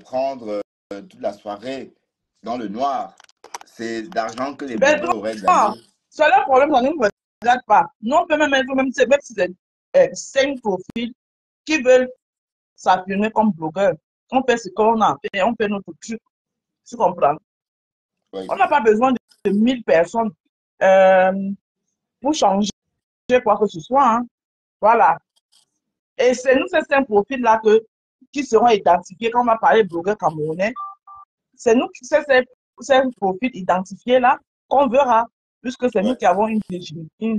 prendre toute la soirée dans le noir, c'est d'argent que les Ben, blogueurs auraient gagné. c'est le problème, on ne me regarde pas. Nous, on peut même être, même si c'est 5 profils qui veulent s'affirmer comme blogueur. On fait ce qu'on a fait, on fait notre truc. Tu comprends? Oui. On n'a pas besoin de 1000 personnes pour changer quoi que ce soit. Hein. Voilà. Et c'est nous, c'est un profil-là qui seront identifiés quand on va parler de blogueurs camerounais. C'est nous, c'est un profil identifié-là qu'on verra, puisque c'est nous Ouais. qui avons une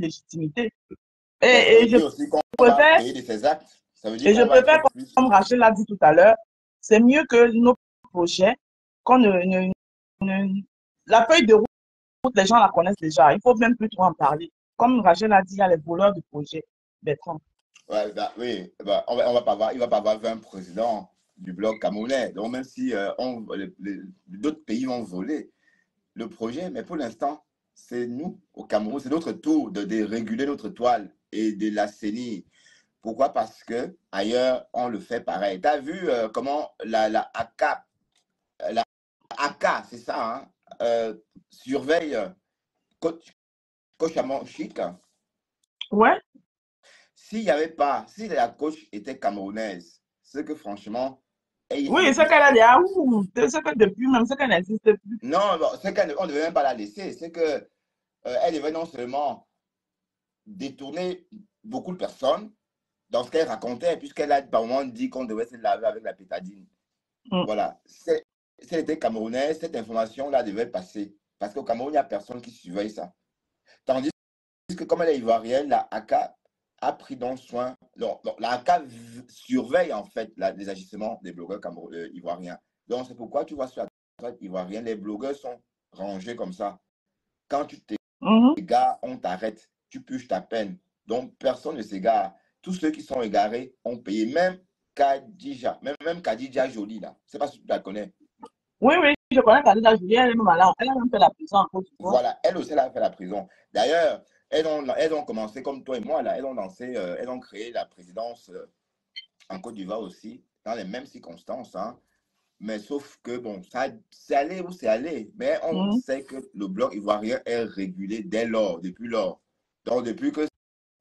légitimité. Ouais, ça Et veut dire aussi qu'on va préfère, payer de ses actes. Ça veut dire et je qu'on va préfère, être plus... comme Rachel l'a dit tout à l'heure, c'est mieux que nos projets, qu'on la feuille de route, les gens la connaissent déjà. Il faut même plus trop en parler. Comme Rachel a dit, il y a les voleurs de projets. Bertrand. Ouais, bah, oui, bah, on va pas avoir, il va pas avoir 20 présidents du bloc camerounais. Donc, même si d'autres pays vont voler le projet, mais pour l'instant, c'est nous, au Cameroun, c'est notre tour de réguler notre toile et de l'assainir. Pourquoi? Parce que ailleurs, on le fait pareil. Tu as vu comment la AK, c'est ça, hein, surveille coach à Chic. Ouais. S'il n'y avait pas, si la coach était camerounaise, c'est que franchement, Oui, c'est qu'elle a dit, ah, c'est que depuis même, c'est qu'elle n'existe plus. non, on ne devait même pas la laisser. C'est que elle devait non seulement détourner beaucoup de personnes, dans ce qu'elle racontait, puisqu'elle a par moment dit qu'on devait se laver avec la pétadine. Voilà. Si elle était camerounaise, cette information-là devait passer. Parce qu'au Cameroun, il n'y a personne qui surveille ça. Tandis que comme elle est ivoirienne, la AK a pris donc soin. Donc, la AK surveille en fait les agissements des blogueurs ivoiriens. Donc, c'est pourquoi tu vois sur la toile ivoirienne, les blogueurs sont rangés comme ça. Quand tu t'égares, on t'arrête. Tu purges ta peine. Donc, personne ne s'égare. Tous ceux qui sont égarés ont payé. Même Kadija, même Kadija Jolie, là. Je ne sais pas si tu la connais. Oui, oui, je connais Kadija Jolie. Elle est même là. Elle a même fait la prison en Côte d'Ivoire. Voilà, elle aussi, elle a fait la prison. D'ailleurs, elles ont commencé comme toi et moi, là. Elles ont lancé, elles ont créé la présidence en Côte d'Ivoire aussi, dans les mêmes circonstances, hein. Mais sauf que, bon, ça, c'est allé où c'est allé. Mais on sait que le bloc ivoirien est régulé dès lors, depuis lors. Donc, depuis que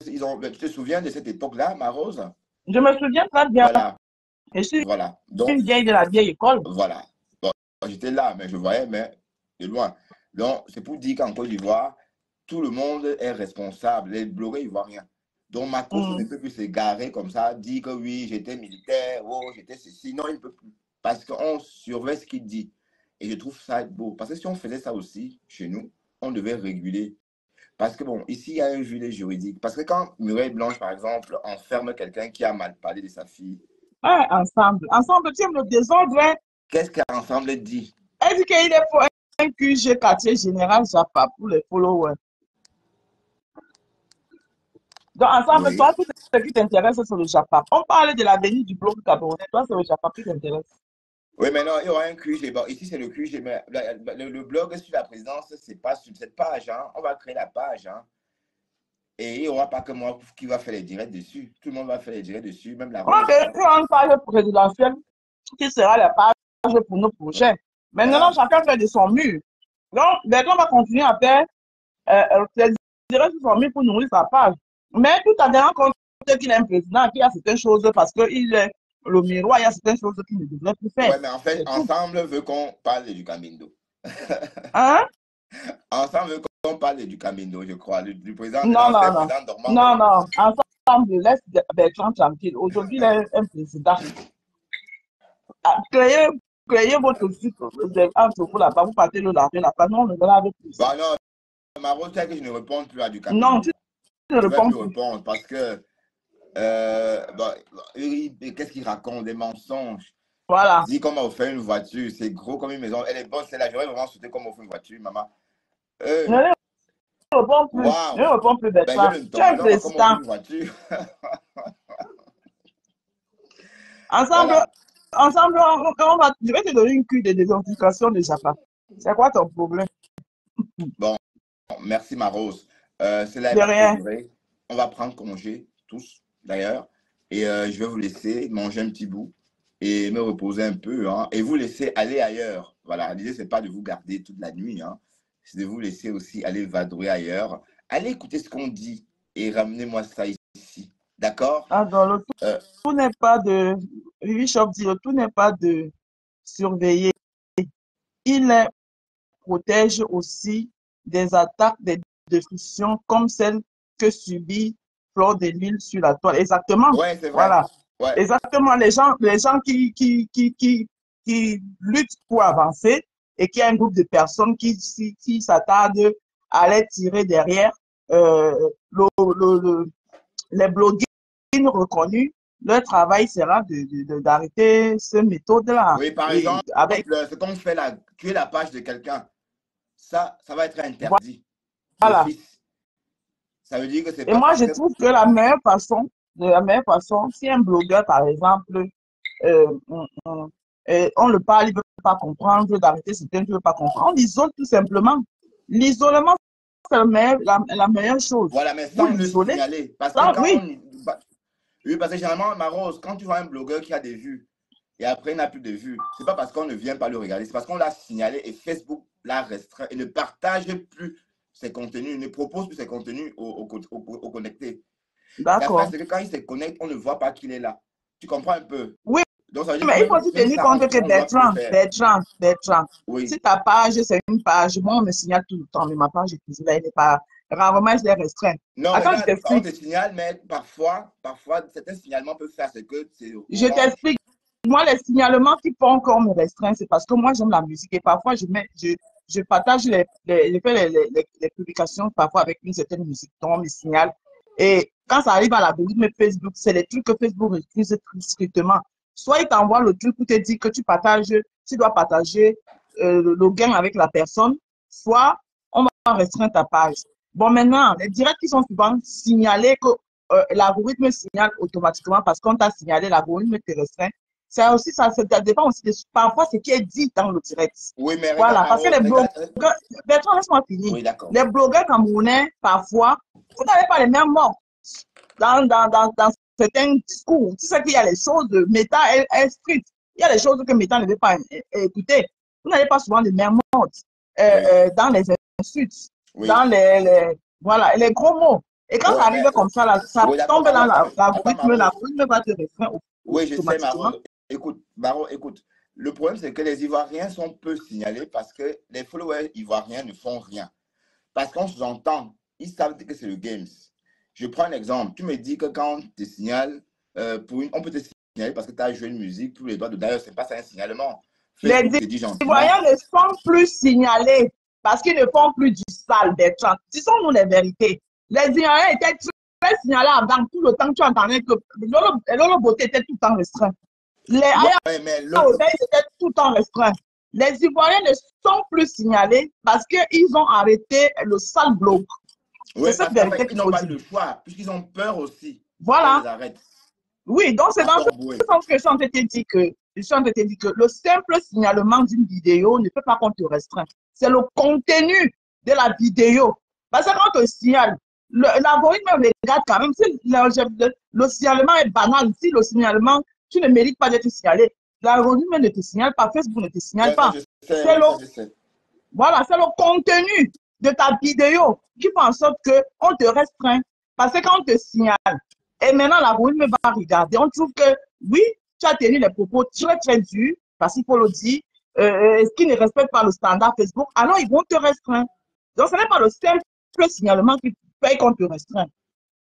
ils ont... Tu te souviens de cette époque-là, Marose? Je me souviens très bien. Voilà. Je suis Donc, une vieille de la vieille école. Voilà. Bon, j'étais là, mais je voyais, mais de loin. Donc, c'est pour dire qu'en Côte d'Ivoire, tout le monde est responsable, les blogueurs ivoiriens. Donc, Macron ne peut plus s'égarer comme ça, dire que oui, j'étais militaire, oh, j'étais ceci. Non, il ne peut plus. Parce qu'on surveille ce qu'il dit. Et je trouve ça beau. Parce que si on faisait ça aussi chez nous, on devait réguler. Parce que bon, ici, il y a un gilet juridique. Parce que quand Muriel Blanche, par exemple, enferme quelqu'un qui a mal parlé de sa fille. Ah, ensemble, tu aimes le désordre. Hein? Qu'est-ce qu'ensemble dit? Elle dit qu'il est pour un QG quartier général Japa pour les followers. Donc, ensemble, toi, tout ce qui t'intéresse, c'est le Japa. On parle de l'avenir du bloc camerounais. Toi, c'est le Japa qui t'intéresse. Oui, mais non, il y aura un QG. Bon, ici, c'est le QG. Mais le blog sur la présidence, c'est pas sur cette page. Hein. On va créer la page. Hein. Et il n'y aura pas que moi qui va faire les directs dessus. Tout le monde va faire les directs dessus, même la On va faire une page présidentielle qui sera la page pour nos projets. Maintenant, chacun fait de son mur. Donc, Bertrand va continuer à faire les directs sur son mur pour nourrir sa page. Mais tout en tenant compte qu'il est un président, qu'il y a certaines choses parce qu'il est le miroir, il y a certaines choses qu'il ne devrait plus faire. Oui, mais en fait, ensemble veut qu'on parle du Camino. Hein? Ensemble veut qu'on parle du Camino, je crois. Du président. Non. Ensemble, laisse Bertrand tranquille. Aujourd'hui, il est un président. Créez votre site entre vous là-bas, vous partez le laver là-bas. Non, on ne va avec plus. Bah non, Maro, tu sais que je ne réponds plus à du Camino. Non, tu ne réponds plus. Répondre parce que qu'est-ce qu'il raconte? Des mensonges. Voilà. Dis qu'on m'a offert une voiture, c'est gros comme une maison. Elle est bonne, c'est là. J'aurais vraiment souhaité qu'on m'offre une voiture, maman. Ne réponds plus. Wow. Ne réponds plus, Bertrand. Tu es un président. Ensemble, je vais te donner une cure de désintoxication de Japa. C'est quoi ton problème? Bon, merci Marose. C'est la durée. On va prendre congé, tous d'ailleurs. Et je vais vous laisser manger un petit bout et me reposer un peu. Hein, et vous laisser aller ailleurs. Voilà, l'idée, ce n'est pas de vous garder toute la nuit. Hein, c'est de vous laisser aussi aller vadrouiller ailleurs. Allez écouter ce qu'on dit et ramenez-moi ça ici. D'accord? Alors, tout n'est pas de... Bishop dit, tout n'est pas de surveiller. Il protège aussi des attaques, des destructions comme celles que subit Fleur de Lille sur la toile. Exactement. Ouais, c'est vrai. Voilà. Ouais. Exactement. Les gens qui luttent pour avancer et qui a un groupe de personnes qui s'attardent à les tirer derrière les blogueurs reconnus. Leur travail sera d'arrêter ce méthode-là. Oui, par exemple, ce qu'on fait là, tuer la page de quelqu'un, ça va être interdit. Voilà. Ça veut dire que c'est pas. Et moi, je trouve que la meilleure façon, si un blogueur, par exemple, on le parle, il ne veut pas comprendre, d'arrêter ce qu'il ne veut pas comprendre, on l'isole tout simplement. L'isolement, c'est la meilleure chose. Voilà, mais sans le signaler. Parce que oui, parce que généralement, Marose, quand tu vois un blogueur qui a des vues et après il n'a plus de vues, c'est pas parce qu'on ne vient pas le regarder, c'est parce qu'on l'a signalé et Facebook l'a restreint et ne partage plus ses contenus, ne propose plus ses contenus aux connectés. D'accord. C'est que quand il se connecte, on ne voit pas qu'il est là. Tu comprends un peu? Oui. Donc, ça veut dire mais il faut aussi tenir compte que Bertrand, oui. Si ta page, c'est une page, moi, on me signale tout le temps, mais ma page, elle rarement je les restreins. Non, Attends, je regarde, on t'explique. te signale, mais parfois, certains signalements peuvent faire ce que c'est Je orange. t'explique. Moi, les signalements qui font encore me restreindre, c'est parce que moi, j'aime la musique et parfois, je partage je fais les publications parfois avec une certaine musique dont on me signale. Et quand ça arrive à l'algorithme Facebook, c'est les trucs que Facebook refuse strictement. Soit il t'envoie le truc pour te dire que tu dois partager le gain avec la personne, soit on va restreindre ta page. Bon, maintenant, les directs qui sont souvent signalés que l'algorithme signale automatiquement parce qu'on t'a signalé, l'algorithme te restreint. Ça aussi, ça dépend aussi parfois ce qui est dit dans le direct. Oui, mais regarde, Voilà, parce que Maro, les blogueurs, regarde. Bertrand, laisse-moi finir. Oui, d'accord. Les blogueurs camerounais, parfois, vous n'avez pas les mêmes mots dans certains discours. Tu sais qu'il y a les choses de méta et street. Il y a les choses que méta ne veut pas écouter. Vous n'avez pas souvent les mêmes mots dans les insultes, Oui. dans voilà, les gros mots. Et quand ça arrive comme ça, là, ça oui, tombe d'accord, dans Maro. l'algorithme, l'algorithme va te restreindre Oui, je sais, automatiquement. Maro. Écoute, Maro, écoute. Le problème, c'est que les Ivoiriens sont peu signalés parce que les followers ivoiriens ne font rien. Parce qu'on s'entend, ils savent que c'est le games. Je prends un exemple. Tu me dis que quand on te signale, on peut te signaler parce que tu as joué une musique pour les doigts de d'ailleurs, c'est pas ça un signalement. Facebook te dit Les gentiment. Ivoiriens ne sont plus signalés parce qu'ils ne font plus du sale, Bertrand. Disons-nous les vérités. Les Ivoiriens étaient très signalés avant. Tout le temps, tu entendais que Lolo Beauté était tout le temps restreint. Les Hôtels étaient tout le temps restreints. Les Ivoiriens ne sont plus signalés parce qu'ils ont arrêté le sale blog. Oui, C'est cette parce qu'en vérité fait, ils qu'il n'ont faut pas dire. le choix, puisqu'ils ont peur aussi. Voilà. Ils arrêtent. Oui, donc c'est dans ce sens que je suis en train de te dire que le simple signalement d'une vidéo ne peut pas qu'on te restreint. C'est le contenu de la vidéo. Parce que quand on te signale, l'algorithme regarde quand même. Si le signalement est banal, si le signalement, tu ne mérites pas d'être signalé, l'algorithme ne te signale pas, Facebook ne te signale pas. Voilà, c'est le contenu de ta vidéo qui fait en sorte qu'on te restreint. Parce que quand on te signale, et maintenant l'algorithme va regarder, on trouve que oui, tu as tenu les propos très très durs, parce qu'il faut le dire, qui ne respectent pas le standard Facebook, alors ils vont te restreindre. Donc ce n'est pas le simple signalement qui fait qu'on te restreint.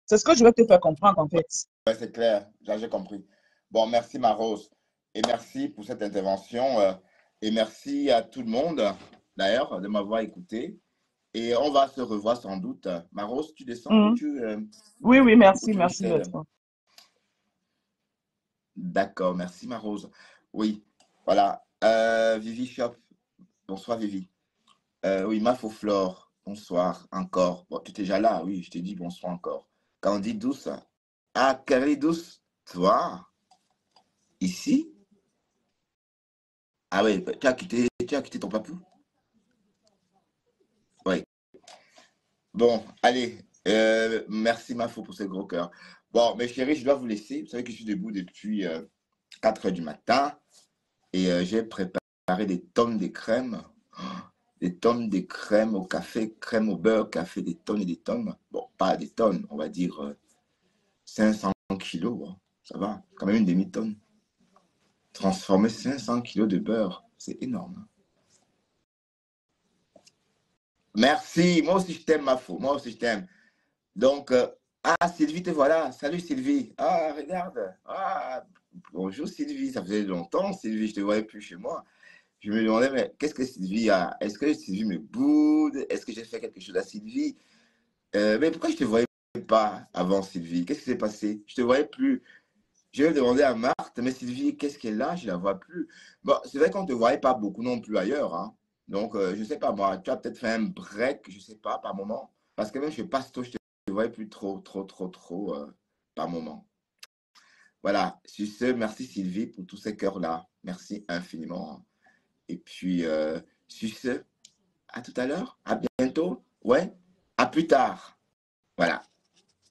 C'est ce que je vais te faire comprendre en fait. Oui, c'est clair, j'ai compris. Bon, merci Marose. Et merci pour cette intervention. Et merci à tout le monde, d'ailleurs, de m'avoir écouté. Et on va se revoir sans doute. Marose, tu descends ou tu, Oui, oui, merci, tu merci Bertrand. D'accord, merci Marose. Oui, voilà. Vivi Shop, bonsoir Vivi. Oui, Mafoflore, bonsoir encore. Bon, tu es déjà là, oui, je t'ai dit bonsoir encore. Candy Douce, ah, Carrie Douce, toi, ici? Ah oui, tu as quitté ton papou? Oui. Bon, allez, merci Mafo pour ce gros cœur. Bon, mes chéris, je dois vous laisser. Vous savez que je suis debout depuis 4 h du matin et j'ai préparé des tonnes de crème. Des tonnes de crème au café, crème au beurre, café, des tonnes et des tonnes. Bon, pas des tonnes, on va dire 500 kilos. Bon, ça va, quand même une demi-tonne. Transformer 500 kilos de beurre, c'est énorme. Merci, moi aussi je t'aime, Mafo, moi aussi je t'aime. Donc, Sylvie, te voilà. Salut Sylvie. Ah, regarde. Ah, bonjour Sylvie, ça faisait longtemps, Sylvie, je ne te voyais plus chez moi. Je me demandais, mais qu'est-ce que Sylvie a? Est-ce que Sylvie me boude? Est-ce que j'ai fait quelque chose à Sylvie? Mais pourquoi je ne te voyais pas avant Sylvie? Qu'est-ce qui s'est passé? Je ne te voyais plus. Je vais demander à Marthe, mais Sylvie, qu'est-ce qu'elle a? Je ne la vois plus. Bon, c'est vrai qu'on ne te voyait pas beaucoup non plus ailleurs. Hein. Donc, je ne sais pas, moi, tu as peut-être fait un break, je ne sais pas, par moment. Parce que même je passe tôt, je ne te voyais plus trop par moment. Voilà, sur ce, merci Sylvie pour tous ces cœurs-là. Merci infiniment. Et puis, sur ce, à tout à l'heure, à bientôt, ouais, à plus tard. Voilà.